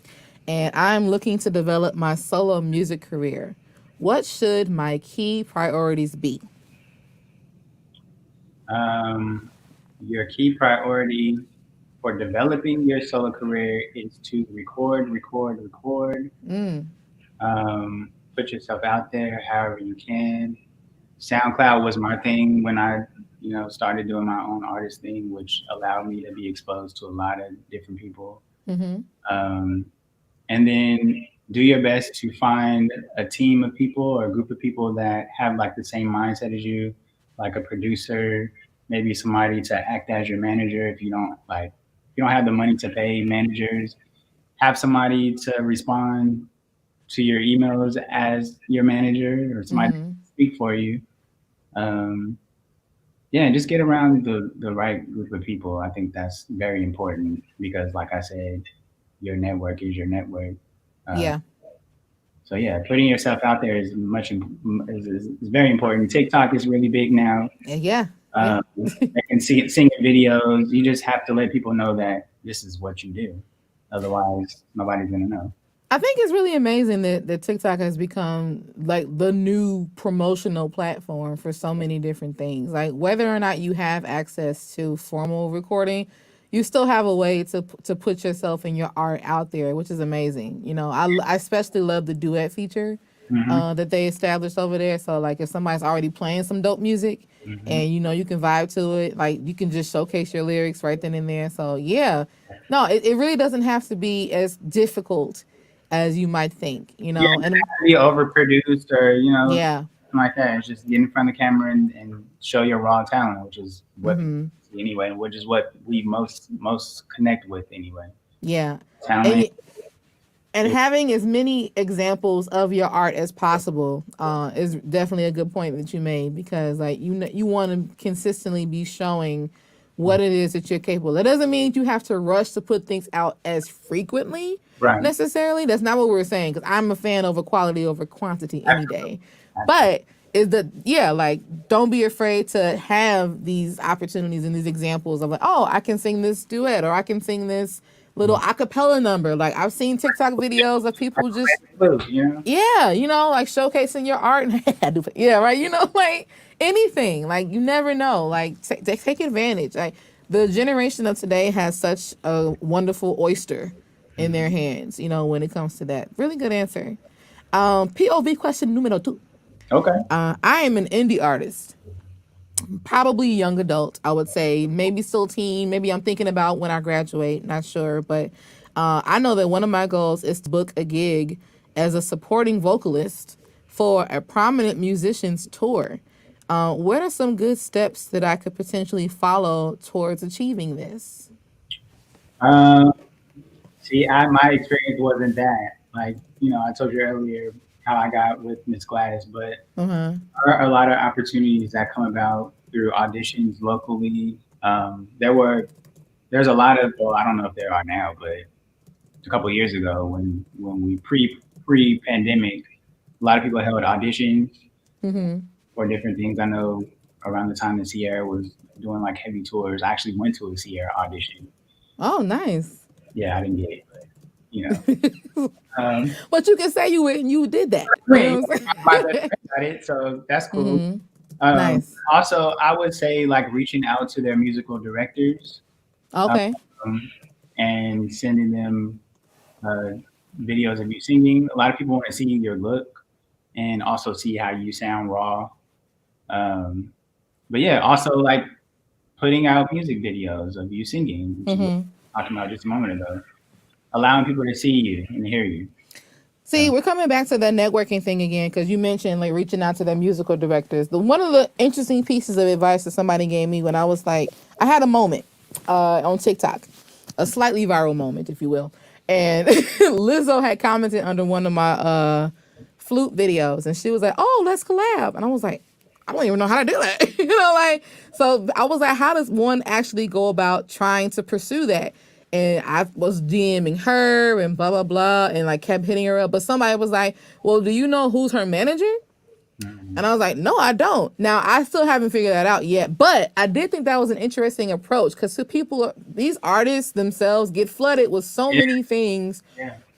and I'm looking to develop my solo music career. What should my key priorities be? Your key priority for developing your solo career is to record. Put yourself out there however you can. SoundCloud was my thing when I, started doing my own artist thing, which allowed me to be exposed to a lot of different people. Mm-hmm. And then do your best to find a team of people or a group of people that have like the same mindset as you, like a producer, maybe somebody to act as your manager if you don't have the money to pay managers. Have somebody to respond to your emails as your manager or somebody to speak for you. Just get around the right group of people. I think that's very important because, like I said, your network is your network. So yeah, putting yourself out there is is very important. TikTok is really big now. Yeah. They can see sing videos. You just have to let people know that this is what you do. Otherwise, nobody's gonna know. I think it's really amazing that TikTok has become like the new promotional platform for so many different things. Like whether or not you have access to formal recording, you still have a way to put yourself and your art out there, which is amazing. You know, I especially love the duet feature that they established over there. So like if somebody's already playing some dope music and you know you can vibe to it, like you can just showcase your lyrics right then and there. So yeah, no, it really doesn't have to be as difficult as you might think, you know. Yeah, And be overproduced or yeah, something like that. It's just get in front of the camera and show your raw talent, which is what anyway, which is what we most connect with anyway. yeah. Talent. And having as many examples of your art as possible is definitely a good point that you made, because like you want to consistently be showing what it is that you're capable. That doesn't mean you have to rush to put things out as frequently necessarily. That's not what we're saying, because I'm a fan over quality over quantity any day. But is that like don't be afraid to have these opportunities and these examples of like, oh, I can sing this duet or I can sing this little acapella number. Like I've seen TikTok videos of people just like showcasing your art and like anything. Like you never know. Like take advantage. Like the generation of today has such a wonderful oyster in their hands, you know, when it comes to that. Really good answer. POV question numero 2. Okay. I am an indie artist. Probably young adult, I would say. Maybe still teen. Maybe I'm thinking about when I graduate. Not sure. But I know that one of my goals is to book a gig as a supporting vocalist for a prominent musician's tour. What are some good steps that I could potentially follow towards achieving this? See, my experience wasn't that. Like, I told you earlier how I got with Miss Gladys, but there are a lot of opportunities that come about through auditions locally. There's a lot of, well, I don't know if there are now, but a couple of years ago when we pre-pandemic, a lot of people held auditions for different things. I know around the time that Sierra was doing like heavy tours, I actually went to a Sierra audition. Oh, nice. Yeah, I didn't get it, but but you can say you did that. So that's cool. Nice. Also, I would say like reaching out to their musical directors. Okay. And sending them videos of you singing. A lot of people want to see your look and also see how you sound raw. But yeah, also like putting out music videos of you singing, which we talked about just a moment ago. Allowing people to see you and hear you. See, we're coming back to the networking thing again, because you mentioned like reaching out to their musical directors. One of the interesting pieces of advice that somebody gave me when I was like, I had a moment on TikTok, a slightly viral moment, if you will. And Lizzo had commented under one of my flute videos, and she was like, "Oh, let's collab." And I was like, I don't even know how to do that. So I was like, how does one actually go about trying to pursue that? And I was DMing her and blah, blah, blah, and like kept hitting her up. But somebody was like, well, do you know who's her manager? And I was like, no, I don't. Now, I still haven't figured that out yet. But I did think that was an interesting approach, because these artists themselves get flooded with so many things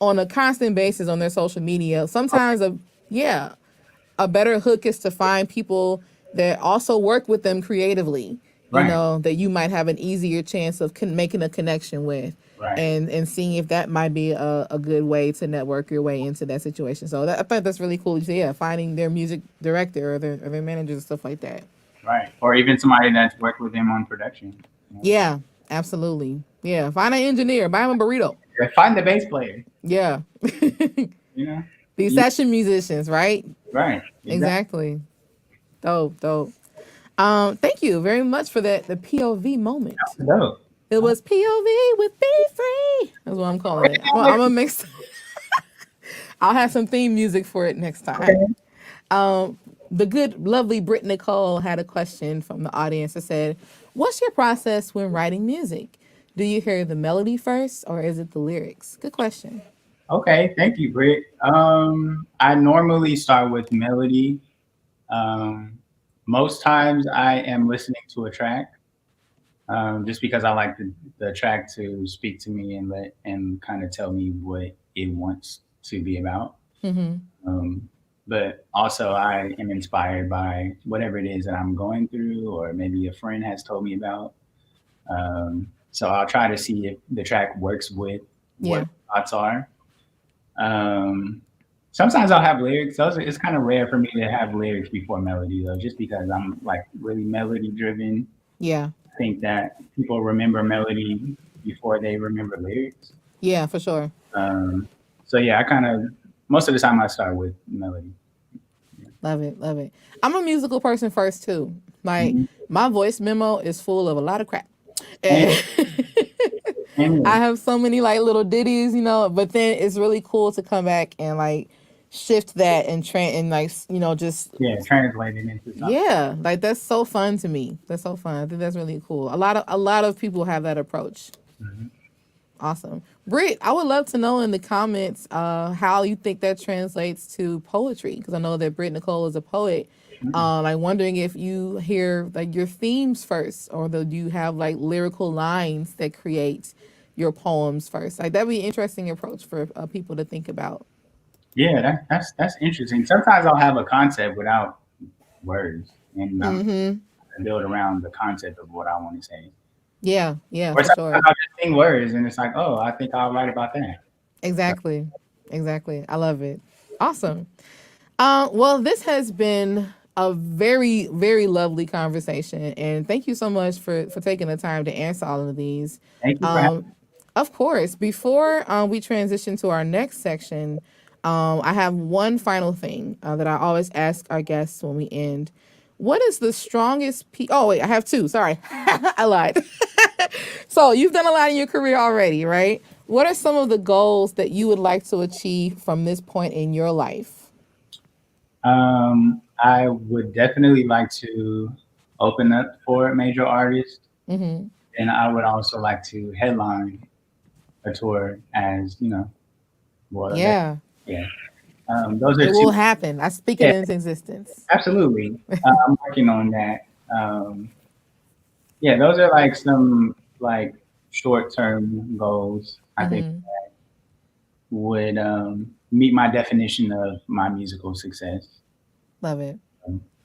on a constant basis on their social media. Sometimes, a better hook is to find people that also work with them creatively. That you might have an easier chance of making a connection with, and seeing if that might be a good way to network your way into that situation. So I thought that's really cool. Finding their music director or their managers and stuff like that. Right. Or even somebody that's worked with them on production. Yeah, absolutely. Yeah. Find an engineer. Buy him a burrito. Find the bass player. Yeah. These session musicians, right? Right. Exactly. Dope. Thank you very much for the POV moment. Dope. It was POV with Be Free. That's what I'm calling it. Well, I'm gonna mix. I'll have some theme music for it next time. Okay. The good, lovely Britt Nicole had a question from the audience that said, "What's your process when writing music? Do you hear the melody first, or is it the lyrics?" Good question. Okay, thank you, Britt. I normally start with melody. Um, Most times I am listening to a track, just because I like the track to speak to me and kind of tell me what it wants to be about. Mm-hmm. Um, but also I am inspired by whatever it is that I'm going through, or maybe a friend has told me about. So I'll try to see if the track works with what Yeah. my thoughts are. Um, Sometimes I'll have lyrics. Those it's kind of rare for me to have lyrics before melody though, just because I'm like really melody driven. Yeah. I think that people remember melody before they remember lyrics. Yeah, for sure. Um, so yeah, I kind of most of the time I start with melody. Love it. Love it. I'm a musical person first too. Like Mhm. my voice memo is full of a lot of crap. And, And I and have so many like little ditties, but then it's really cool to come back and like shift that and and like, just yeah, translate it into something. yeah, like that's so fun to me. That's so fun. I think that's really cool. A lot of people have that approach. Mhm. Awesome. Britt, I would love to know in the comments how you think that translates to poetry, because I know that Britt Nicole is a poet. I'm wondering if you hear like your themes first, or do you have like lyrical lines that create your poems first? Like that'd be an interesting approach for people to think about. Yeah, that's interesting. Sometimes I'll have a concept without words, and I'm Mm-hmm. build around the concept of what I want to say. Yeah, yeah, Or for sometimes sure. I'll just sing words, and it's like, oh, I think I'll write about that. So, Exactly. Exactly. I love it. Awesome. Well, this has been a very, very lovely conversation, and thank you so much for taking the time to answer all of these. thank you for having. Um, of course, before we transition to our next section, I have one final thing that I always ask our guests when we end. What is the strongest piece? Oh, wait, I have two. Sorry. I lied. So, you've done a lot in your career already, right? What are some of the goals that you would like to achieve from this point in your life? I would definitely like to open up for major artists, Mm-hmm. and I would also like to headline a tour as well. Yeah, Yeah, those are it will two. happen. I speak it Yeah, into existence. absolutely. I'm working on that. Um, yeah, those are like some like short term goals. I think Mm-hmm. would meet my definition of my musical success, Love it.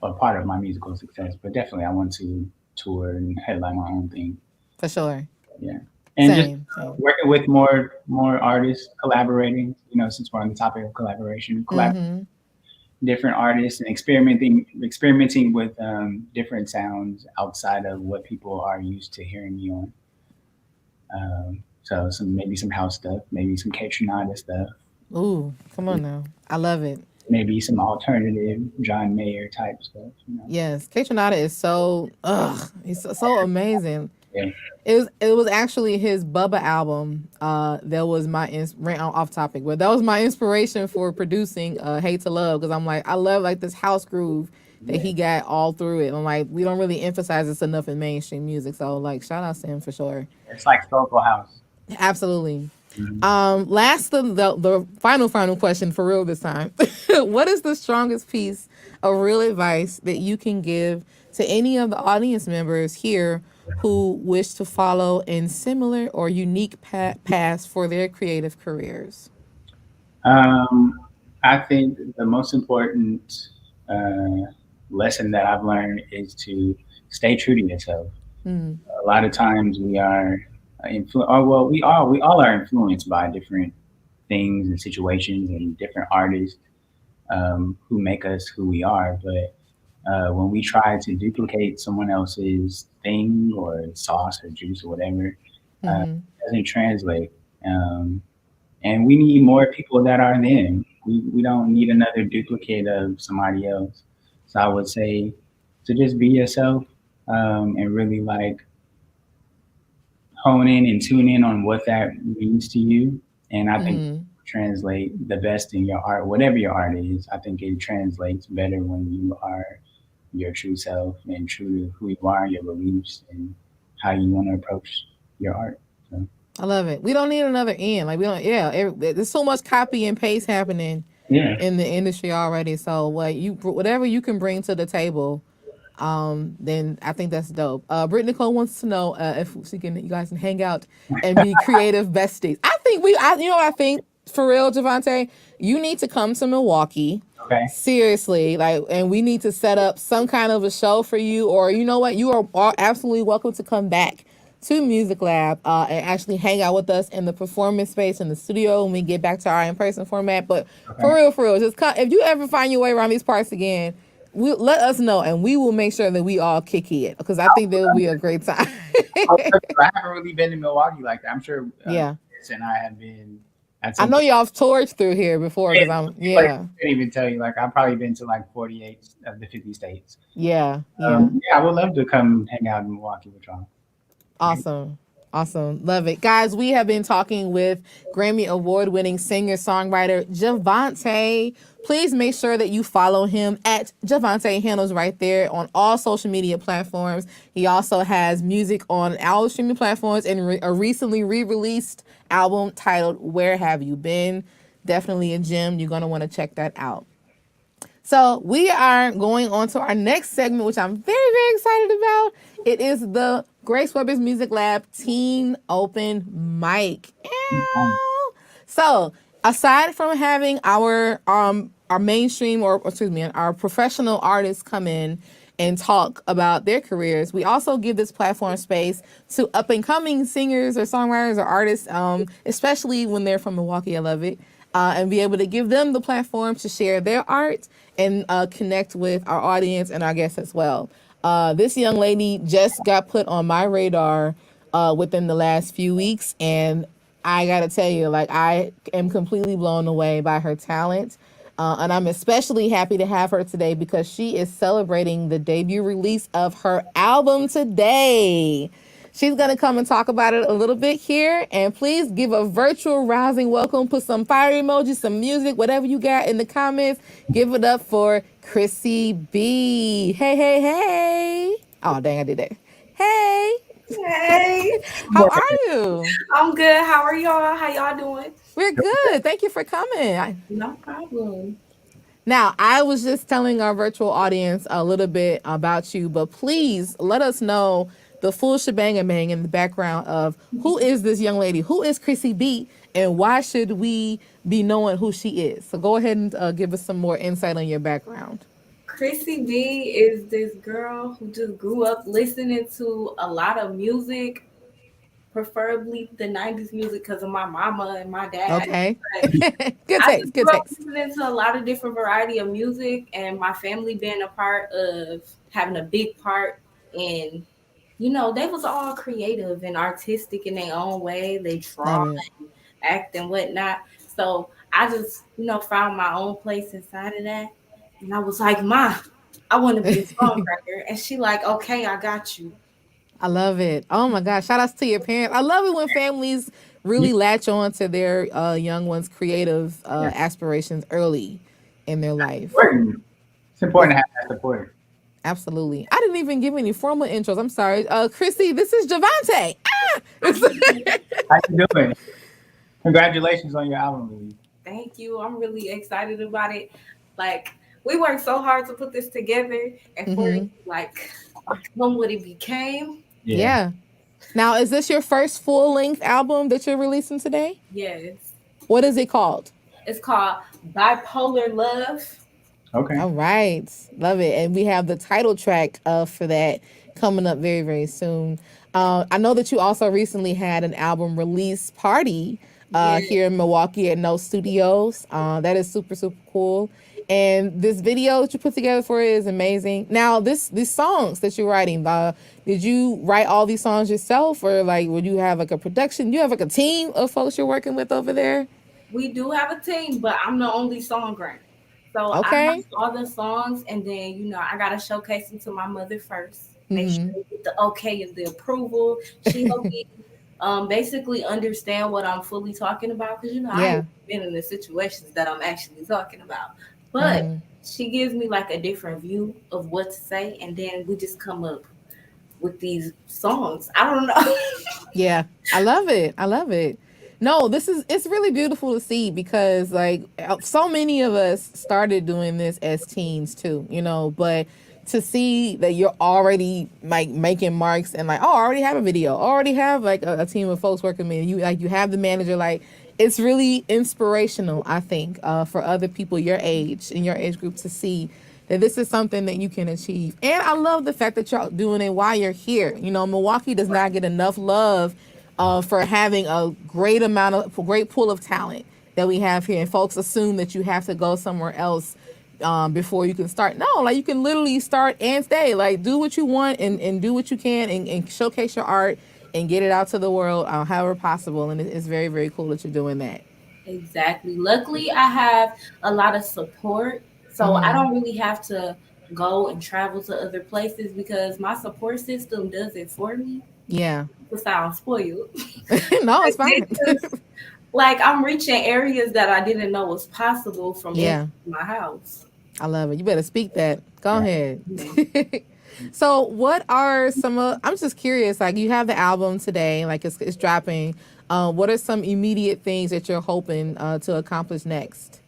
or part of my musical success. But definitely, I want to tour and headline my own thing. For sure. Yeah, and just Same. Same. working with more artists, collaborating. Since we're on the topic of collaboration, Mm-hmm. different artists and experimenting with different sounds outside of what people are used to hearing me on. So maybe some house stuff, maybe some Kaytranada stuff, Ooh, come on now. I love it. maybe some alternative John Mayer type stuff. Yes, Kaytranada is he's so amazing. Yeah. It was actually his Bubba album. That was my ran off topic, but that was my inspiration for producing Hate to Love, because I'm like I love like this house groove that Yeah. he got all through it. I'm like we don't really emphasize this enough in mainstream music, so like shout out to him for sure. It's like Soulful House. Absolutely. Mhm. Last the final question for real this time. What is the strongest piece of real advice that you can give to any of the audience members here who wish to follow in similar or unique paths for their creative careers? Um, I think the most important lesson that I've learned is to stay true to yourself. Mm, A lot of times we are or well, we all are influenced by different things and situations and different artists who make us who we are. But when we try to duplicate someone else's thing or sauce or juice or whatever, mm-hmm. it doesn't translate. Um, and we need more people that are them. We don't need another duplicate of somebody else. So I would say to just be yourself, and really like hone in and tune in on what that means to you. And I think Mm-hmm. translate the best in your art, whatever your art is. I think it translates better when you are your true self and true to who you are, your beliefs, and how you want to approach your art. So. I love it. We don't need another N. Like we don't. Yeah, there's so much copy and paste happening Yeah. in the industry already. So whatever you can bring to the table, then I think that's dope. Brittany Nicole wants to know if you guys can hang out and be creative besties. I think I think for real, JaVonté, you need to come to Milwaukee. Okay. Seriously, and we need to set up some kind of a show for you, or you know what, you are absolutely welcome to come back to Music Lab and actually hang out with us in the performance space in the studio when we get back to our in-person format. But for real, just come. If you ever find your way around these parts again, let us know, and we will make sure that we all kick it, because I think there will be a great time. I haven't really been to Milwaukee like that. I'm sure yeah. Chris and I have been. I know y'all have toured through here before, because I can't even tell you. Like, I've probably been to like 48 of the 50 states. Yeah. Yeah, I would love to come hang out in Milwaukee with y'all. Awesome. Love it. Guys, we have been talking with Grammy Award-winning singer-songwriter JaVonté. Please make sure that you follow him at JaVonté, handles right there on all social media platforms. He also has music on all streaming platforms and a recently re-released album titled Where Have You Been? Definitely a gem. You're going to want to check that out. So we are going on to our next segment, which I'm very, very excited about. It is the Grace Weber's Music Lab Teen Open Mic. So aside from having our mainstream our professional artists come in and talk about their careers, we also give this platform space to up and coming singers or songwriters or artists, especially when they're from Milwaukee. I love it. And be able to give them the platform to share their art and connect with our audience and our guests as well. This young lady just got put on my radar within the last few weeks, and I gotta tell you, I am completely blown away by her talent. And I'm especially happy to have her today because she is celebrating the debut release of her album today. She's going to come and talk about it a little bit here. And please give a virtual rousing welcome. Put some fire emojis, some music, whatever you got in the comments. Give it up for Chrissy B. Hey. Oh, dang, I did that. Hey. How are you? I'm good. How are y'all? How y'all doing? We're good. Thank you for coming. No problem. Now, I was just telling our virtual audience a little bit about you, but please let us know the full shebang in the background of who is this young lady, who is Chrissy B, and why should we be knowing who she is? So go ahead and give us some more insight on your background. Chrissy B is this girl who just grew up listening to a lot of music, preferably the 90s music because of my mama and my dad. Okay. Good taste. Listening to a lot of different variety of music, and my family being a part of having a big part in, they was all creative and artistic in their own way. They draw and act and whatnot. So I just, found my own place inside of that. And I was like, Ma, I want to be a songwriter. And she like, okay, I got you. I love it. Oh my gosh. Shout outs to your parents. I love it when families really latch on to their young ones' creative aspirations early in their life. It's important to have that support. Absolutely. I didn't even give any formal intros. I'm sorry. Chrissy, this is JaVonté. How you doing? Congratulations on your album release. Thank you. I'm really excited about it. We worked so hard to put this together, and for it, become what it became. Yeah. Now, is this your first full-length album that you're releasing today? Yes. What is it called? It's called Bipolar Love. Okay. All right. Love it. And we have the title track for that coming up very, very soon. I know that you also recently had an album release party here in Milwaukee at No Studios. That is super, super cool. And this video that you put together for it is amazing. Now, these songs that you're writing, did you write all these songs yourself, or would you have a production? Do you have a team of folks you're working with over there? We do have a team, but I'm the only songwriter. So I write all the songs, and then I gotta showcase them to my mother first. Make sure they get the okay and the approval. She helped me basically understand what I'm fully talking about, because I haven't been in the situations that I'm actually talking about. But she gives me a different view of what to say, and then we just come up with these songs. I don't know. Yeah, I love it. I love it. No, it's really beautiful to see because like so many of us started doing this as teens too, but to see that you're already like making marks and like, oh, I already have a video, already have like a team of folks working with me. You have the manager, like it's really inspirational, I think, for other people your age in your age group to see that this is something that you can achieve. And I love the fact that you're doing it while you're here. Milwaukee does not get enough love for having a great pool of talent that we have here. And folks assume that you have to go somewhere else before you can start. No, like you can literally start and stay. Like do what you want and do what you can and showcase your art and get it out to the world however possible. And it's very, very cool that you're doing that. Exactly. Luckily, I have a lot of support. So I don't really have to go and travel to other places because my support system does it for me. Yeah. To sound spoiled. No, it's fine. Like I'm reaching areas that I didn't know was possible from my house. I love it. You better speak that. Go ahead. So what are I'm just curious, like you have the album today, like it's dropping. What are some immediate things that you're hoping to accomplish next?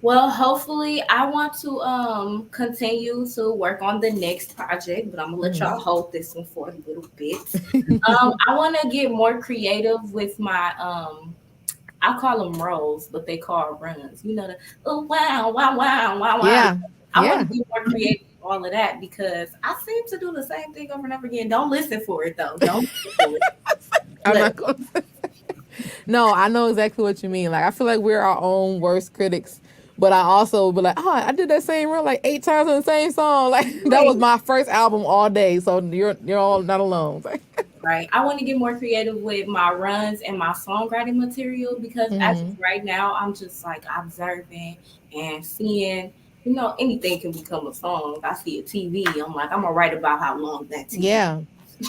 Well, hopefully I want to continue to work on the next project, but I'm gonna let y'all hold this one for a little bit. I want to get more creative with my I call them rolls, but they call runs. The wow, wow, wow, wow, wow. Yeah. I want to be more creative with all of that because I seem to do the same thing over and over again. Don't listen for it though. Don't listen for it. I'm not gonna No, I know exactly what you mean. Like I feel like we're our own worst critics. But I also be like, oh, I did that same run like 8 times in the same song. Like that was my first album all day. So you're all not alone. Right. I want to get more creative with my runs and my songwriting material because as of right now, I'm just like observing and seeing, anything can become a song. I see a TV. I'm like, I'm gonna write about how long that TV. Yeah.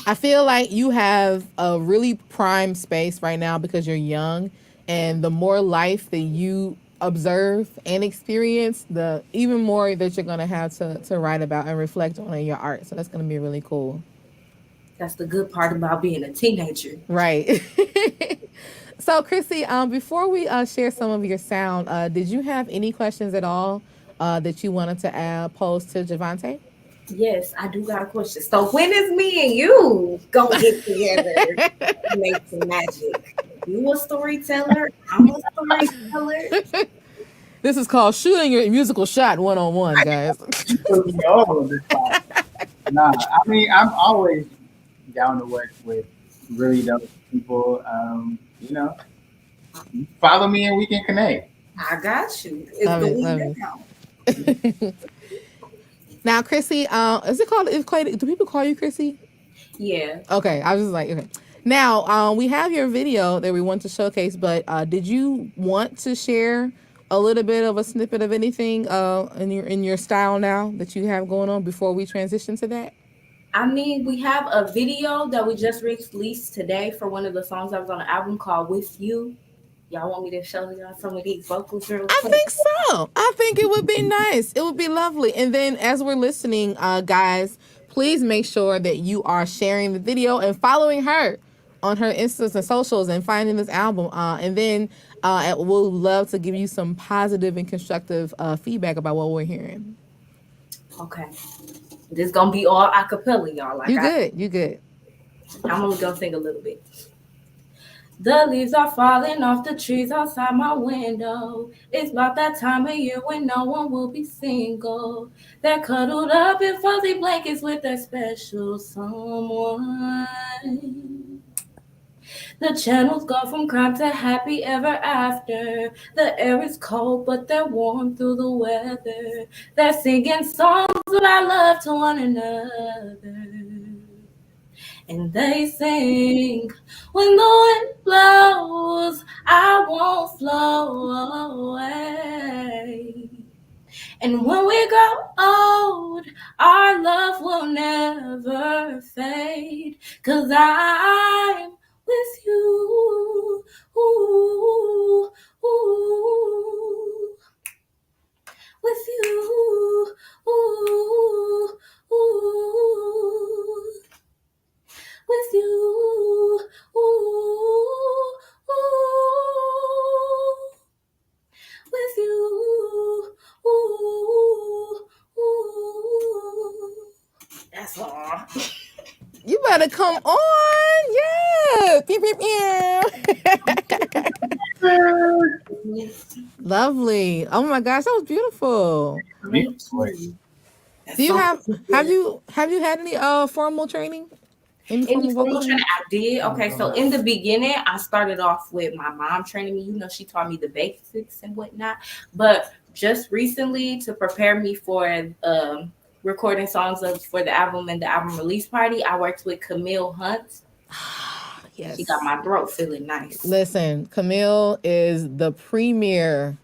I feel like you have a really prime space right now because you're young, and the more life that you observe and experience, the even more that you're going to have to write about and reflect on in your art. So that's going to be really cool. That's the good part about being a teenager. Right. So Chrissy, before we share some of your sound, did you have any questions at all that you wanted to pose to JaVonté? Yes, I do got a question. So when is me and you gonna get together and make some magic? You a storyteller, I'm a storyteller. This is called shooting your musical shot one-on-one, guys. Nah, I mean, I'm always down to work with really dope people. Follow me and we can connect. I got you. Love it. Now, Chrissy, is it called? Do people call you Chrissy? Yeah. Okay, I was just like, okay. Now, we have your video that we want to showcase, but did you want to share a little bit of a snippet of anything in your style now that you have going on before we transition to that? I mean, we have a video that we just released today for one of the songs that was on the album called With You. Y'all want me to show y'all some of these vocals real quick? I think so. I think it would be nice. It would be lovely. And then as we're listening, guys, please make sure that you are sharing the video and following her on her Instas and socials and finding this album. And then we'll love to give you some positive and constructive feedback about what we're hearing. Okay. This is going to be all a cappella, y'all. Like You good. I'm only going to sing a little bit. The leaves are falling off the trees outside my window. It's about that time of year when no one will be single. They're cuddled up in fuzzy blankets with their special someone. The channels go from crime to happy ever after. The air is cold, but they're warm through the weather. They're singing songs about love to one another. And they sing, when the wind blows, I won't flow away. And when we grow old, our love will never fade. 'Cause I'm with you. Ooh, ooh, with you. Ooh, ooh. try to come on. Yeah. Pew, pew, pew. Lovely. Oh my gosh, that was beautiful. Do you have you had any formal training? Any formal training? I did. Okay, so in the beginning, I started off with my mom training me. You know, she taught me the basics and whatnot. But just recently, to prepare me for recording songs for the album and the album release party, I worked with Camille Hunt. Yes, she got my throat feeling nice. Listen, Camille is the premier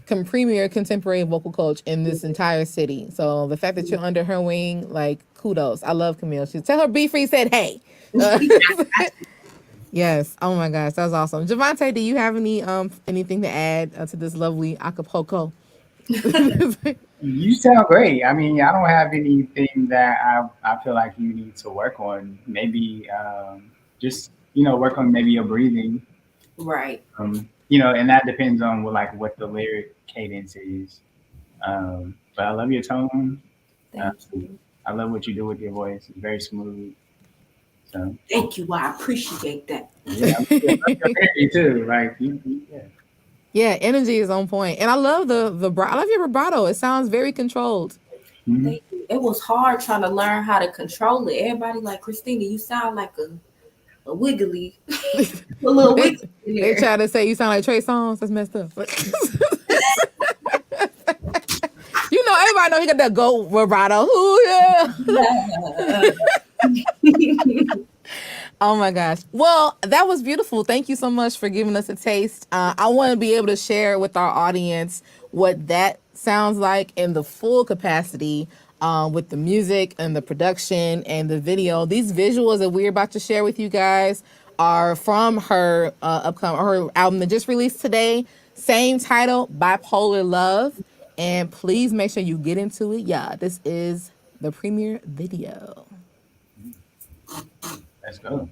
contemporary vocal coach in this entire city. So the fact that you're under her wing, like, kudos. I love Camille. She tell her Be Free said, hey. Yes. Oh my gosh, that was awesome. JaVonté, do you have anything to add to this lovely Acapulco? You sound great. I mean, I don't have anything that I feel like you need to work on. Maybe just work on maybe your breathing. Right. And that depends on what the lyric cadence is. But I love your tone. Thank you. I love what you do with your voice. It's very smooth. So thank you. I appreciate that. Yeah, I love your energy too. Like yeah. Yeah, energy is on point, and I love I love your vibrato. It sounds very controlled. Mm-hmm. Thank you. It was hard trying to learn how to control it. Everybody like, Christina, you sound like a wiggly, a little wiggly. They try to say you sound like Trey Songz. That's messed up. Everybody know he got that gold vibrato. Ooh, yeah. Oh my gosh. Well, that was beautiful. Thank you so much for giving us a taste. I want to be able to share with our audience what that sounds like in the full capacity, with the music and the production and the video. These visuals that we're about to share with you guys are from her her album that just released today. Same title, Bipolar Love. And please make sure you get into it. Yeah, this is the premiere video. Let's go.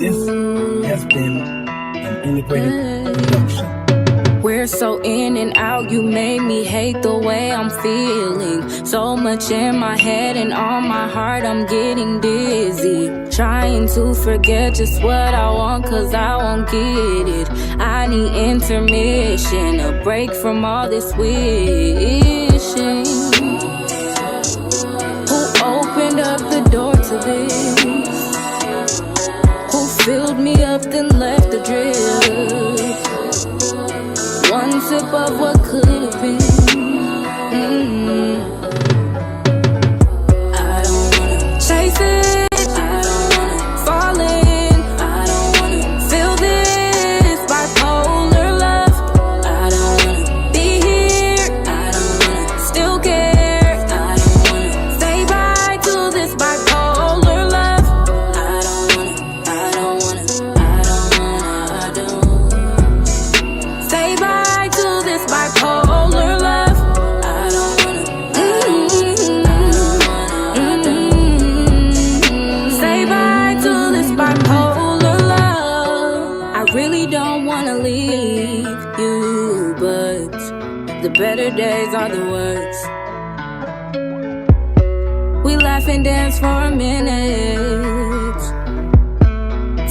This has been an integrated production. We're so in and out, you made me hate the way I'm feeling. So much in my head and on my heart, I'm getting dizzy. Trying to forget just what I want, cause I won't get it. I need intermission, a break from all this wishing. Who opened up the door to this? Who filled me up then left the drip? One sip of what could have been. I don't wanna chase it. I don't wanna fall in. I don't wanna feel this bipolar love. I don't wanna be here. I don't wanna still care. I don't wanna say bye to this bipolar love. I don't wanna. I don't wanna. I don't wanna. I don't say bye. Bipolar love, I don't wanna, say bye to this bipolar love. I really don't wanna leave you, but the better days are the worst. We laugh and dance for a minute,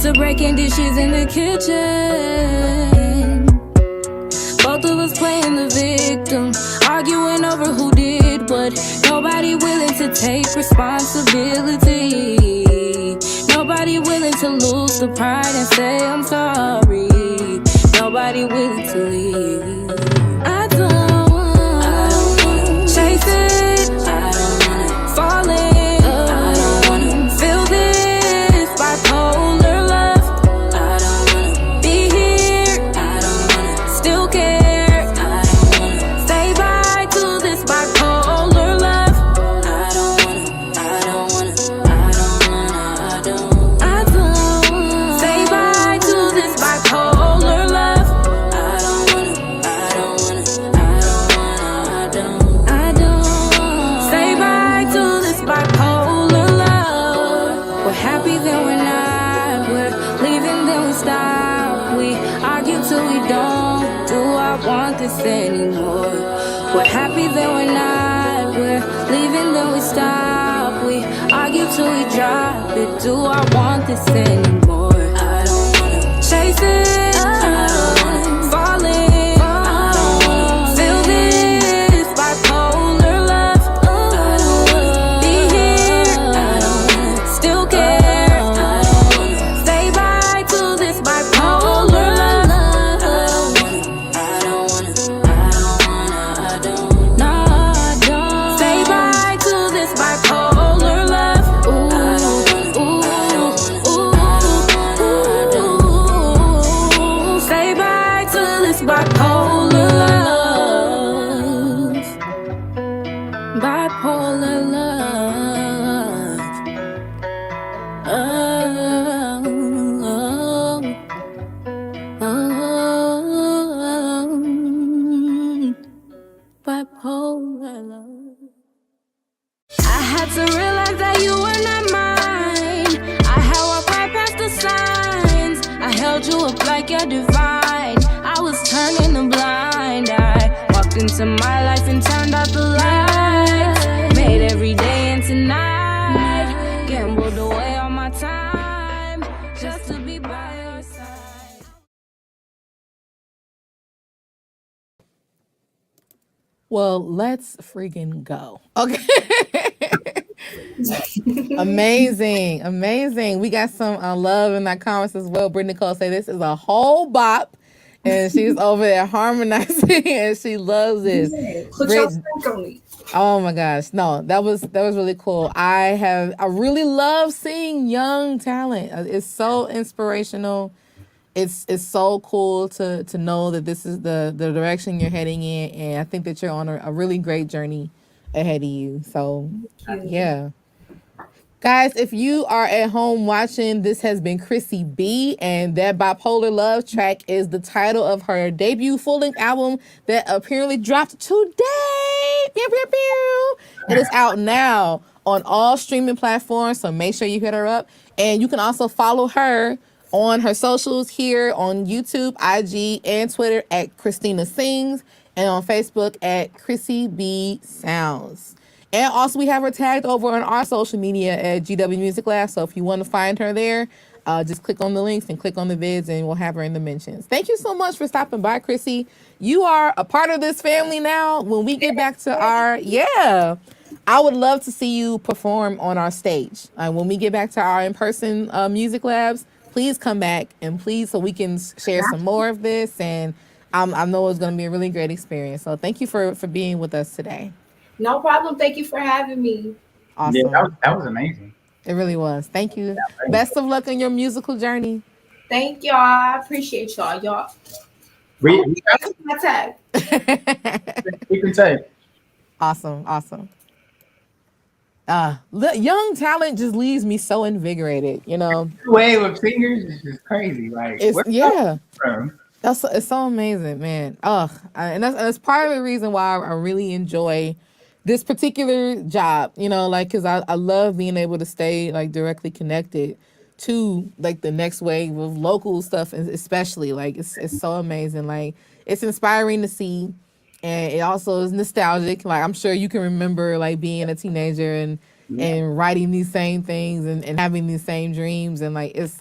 to breaking dishes in the kitchen. Both of us playing the victim, arguing over who did what. Nobody willing to take responsibility. Nobody willing to lose the pride and say I'm sorry. Nobody willing to leave. I don't wanna chase it. I don't wanna fall in. I don't wanna feel this bipolar love. I don't wanna be here. I don't wanna still care. this anymore. We're happy, then we're not. We're leaving, then we stop. We argue till we drop it. Do I want this anymore? I don't wanna chase it. I don't wanna fall in. I don't wanna feel this bipolar love. I don't wanna be here. I don't wanna still care. I don't wanna say bye to this bipolar love. I don't wanna. No, I don't. Say bye to this bipolar love. Say bye to this bipolar love. Bipolar love. Bipolar love. I had to realize that you were not mine. I had walked right past the signs. I held you up like you're divine. I was turning a blind eye. Walked into my life and turned out the lights. Made every day into night. Gambled away all my time just to be by your side. Well, let's freaking go. Okay. Amazing. Amazing. We got some love in that comments as well. Brittany Cole say this is a whole bop. And she's over there harmonizing and she loves this. Put your spank on me. Oh my gosh. No, that was really cool. I really love seeing young talent. It's so inspirational. It's so cool to know that this is the direction you're heading in, and I think that you're on a really great journey ahead of you. So yeah. Guys, if you are at home watching, this has been Chrissy B, and that Bipolar Love track is the title of her debut full-length album that apparently dropped today. Pew, pew, pew. It is out now on all streaming platforms, so make sure you hit her up. And you can also follow her on her socials here on YouTube, IG, and Twitter at Christina Sings, and on Facebook at Chrissy B Sounds. And also we have her tagged over on our social media at GW Music Lab. So if you want to find her there, just click on the links and click on the vids and we'll have her in the mentions. Thank you so much for stopping by, Chrissy. You are a part of this family now. When we get back to I would love to see you perform on our stage. When we get back to our in-person music labs, please come back and please so we can share some more of this. And I know it's going to be a really great experience. So thank you for being with us today. No problem. Thank you for having me. Awesome. Yeah, that was amazing. It really was. Thank you. Best of luck on your musical journey. Thank y'all. I appreciate y'all. We my tag. You can take. Awesome. Young talent just leaves me so invigorated, you know. The wave of singers is just crazy. Like, it's so amazing, man. And that's part of the reason why I really enjoy this particular job, you know, like, because I love being able to stay like directly connected to like the next wave of local stuff, and especially like it's so amazing. Like, it's inspiring to see, and it also is nostalgic. Like, I'm sure you can remember like being a teenager and writing these same things and having these same dreams, and like it's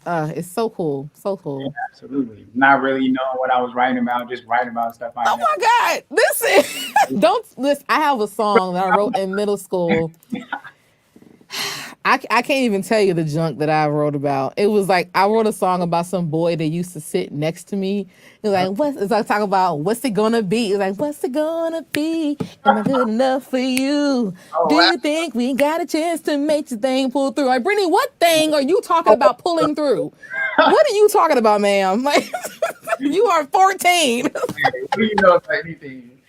so cool. Yeah, absolutely. Not really knowing what I was writing about, just writing about stuff. Oh my God! Listen. I have a song that I wrote in middle school. I can't even tell you the junk that I wrote about. It was like I wrote a song about some boy that used to sit next to me. It was like, it's like talking about what's it gonna be? It's like, what's it gonna be? Am I good enough for you? Do you think we got a chance to make the thing pull through? Like, Brittany, what thing are you talking about pulling through? What are you talking about, ma'am? Like, you are 14. What do you know about anything?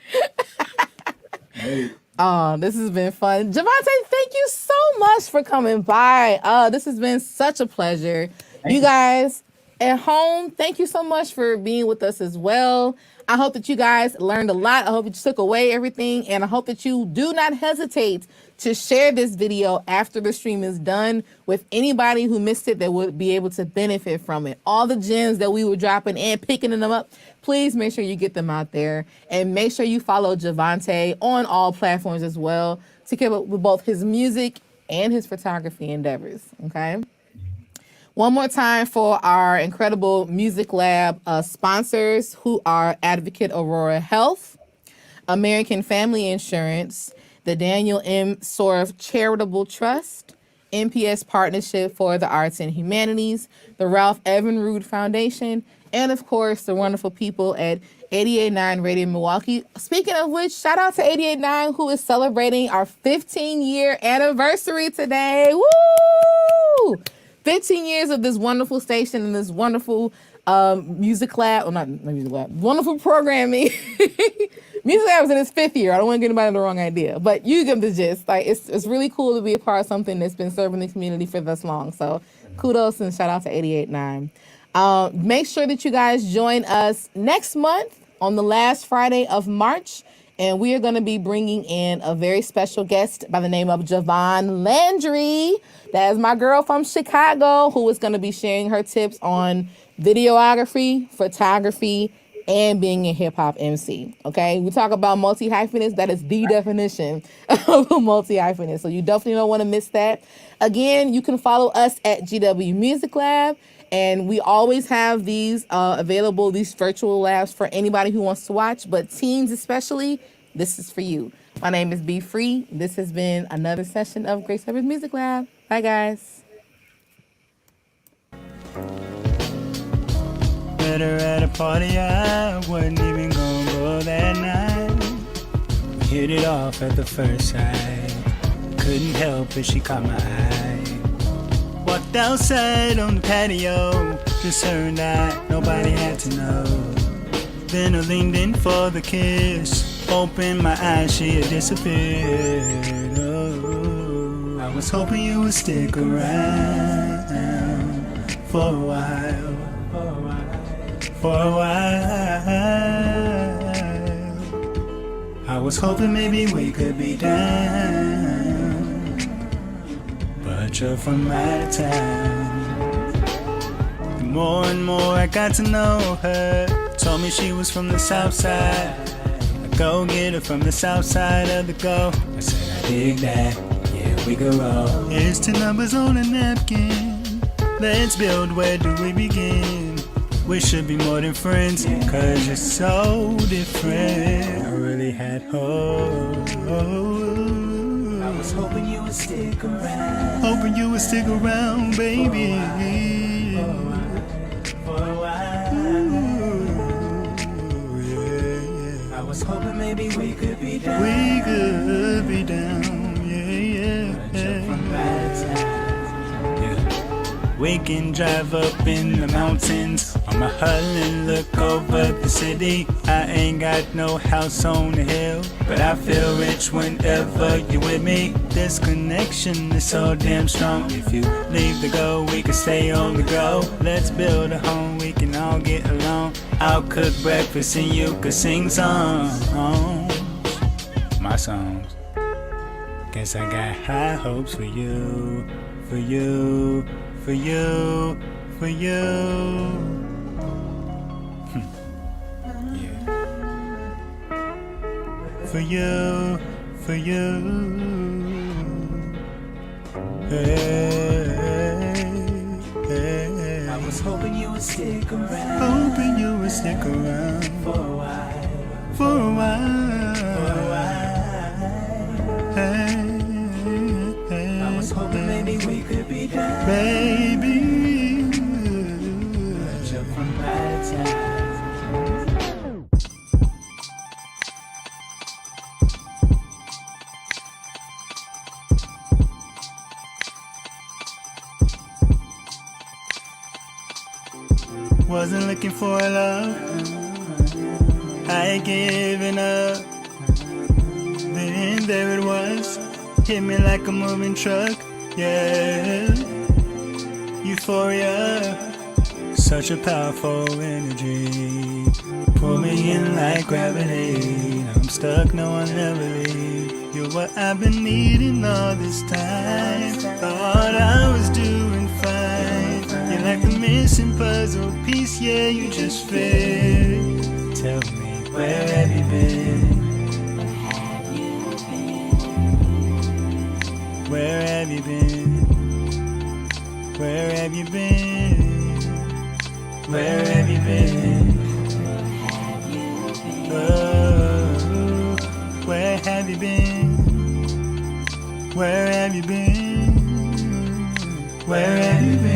Hey. Oh, this has been fun. JaVonté, thank you so much for coming by. This has been such a pleasure. You guys at home, thank you so much for being with us as well. I hope that you guys learned a lot. I hope you took away everything. And I hope that you do not hesitate to share this video after the stream is done with anybody who missed it that would be able to benefit from it. All the gems that we were dropping and picking them up, please make sure you get them out there. And make sure you follow JaVonté on all platforms as well to keep up with both his music and his photography endeavors, okay? One more time for our incredible Music Lab sponsors, who are Advocate Aurora Health, American Family Insurance, the Daniel M. Sorf Charitable Trust, NPS Partnership for the Arts and Humanities, the Ralph Evinrude Foundation, and of course, the wonderful people at 88.9 Radio Milwaukee. Speaking of which, shout out to 88.9, who is celebrating our 15-year anniversary today. Woo! 15 years of this wonderful station and this wonderful music lab, well, not music lab, wonderful programming. Music Lab was in its 5th year. I don't want to get anybody the wrong idea, but you get the gist. Like, it's really cool to be a part of something that's been serving the community for this long. So kudos and shout out to 88.9. Make sure that you guys join us next month on the last Friday of March. And we are going to be bringing in a very special guest by the name of Javon Landry. That is my girl from Chicago, who is going to be sharing her tips on videography, photography, and being a hip-hop MC, okay? We talk about multi-hyphenate. That is the definition of a multi-hyphenate, so you definitely don't want to miss that. Again, you can follow us at GW Music Lab, and we always have these available, these virtual labs for anybody who wants to watch, but teens especially, this is for you. My name is Be Free. This has been another session of Grace Weber's Music Lab. Bye, guys. Met her at a party, I wasn't even gonna go that night. We hit it off at the first sight. Couldn't help it, she caught my eye. Walked outside on the patio, just her and I, nobody had to know. Then I leaned in for the kiss, opened my eyes, she had disappeared. Oh, I was hoping you would stick around for a while. For a while, I was hoping maybe we could be down, but you're from out of town. The more and more I got to know her, told me she was from the south side. I go get her from the south side of the go. I said I dig that, yeah we could roll. Here's 2 numbers on a napkin. Let's build, where do we begin? We should be more than friends, cause you're so different. I really had hope. I was hoping you would stick around. Hoping you would stick around, baby. For a while. Ooh, yeah. I was hoping maybe we could be down. We could be down, yeah. From bad times. We can drive up in the mountains on my hull and look over the city. I ain't got no house on the hill, but I feel rich whenever you're with me. This connection is so damn strong. If you leave the go, we can stay on the go. Let's build a home, we can all get along. I'll cook breakfast and you can sing songs. My songs. Guess I got high hopes for you, for you. For you, for you. Yeah. For you, for you. Hey, hey. I was hoping you would stick around. Hoping you would stick around. For a while. For a while. For a while. Hey, hey. I was hoping maybe we could be down. Baby, but you're from bad times. Wasn't looking for a love, I ain't giving up. Then there it was, hit me like a moving truck, yeah. Euphoria, such a powerful energy. Pull me in like gravity. I'm stuck, no one ever leave. You're what I've been needing all this time. Thought I was doing fine. You're like the missing puzzle piece, yeah, you just fit. Tell me, where have you been? Where have you been? Where have you been? Where have you been? Oh, where have you been? Where have you been? Where have you been?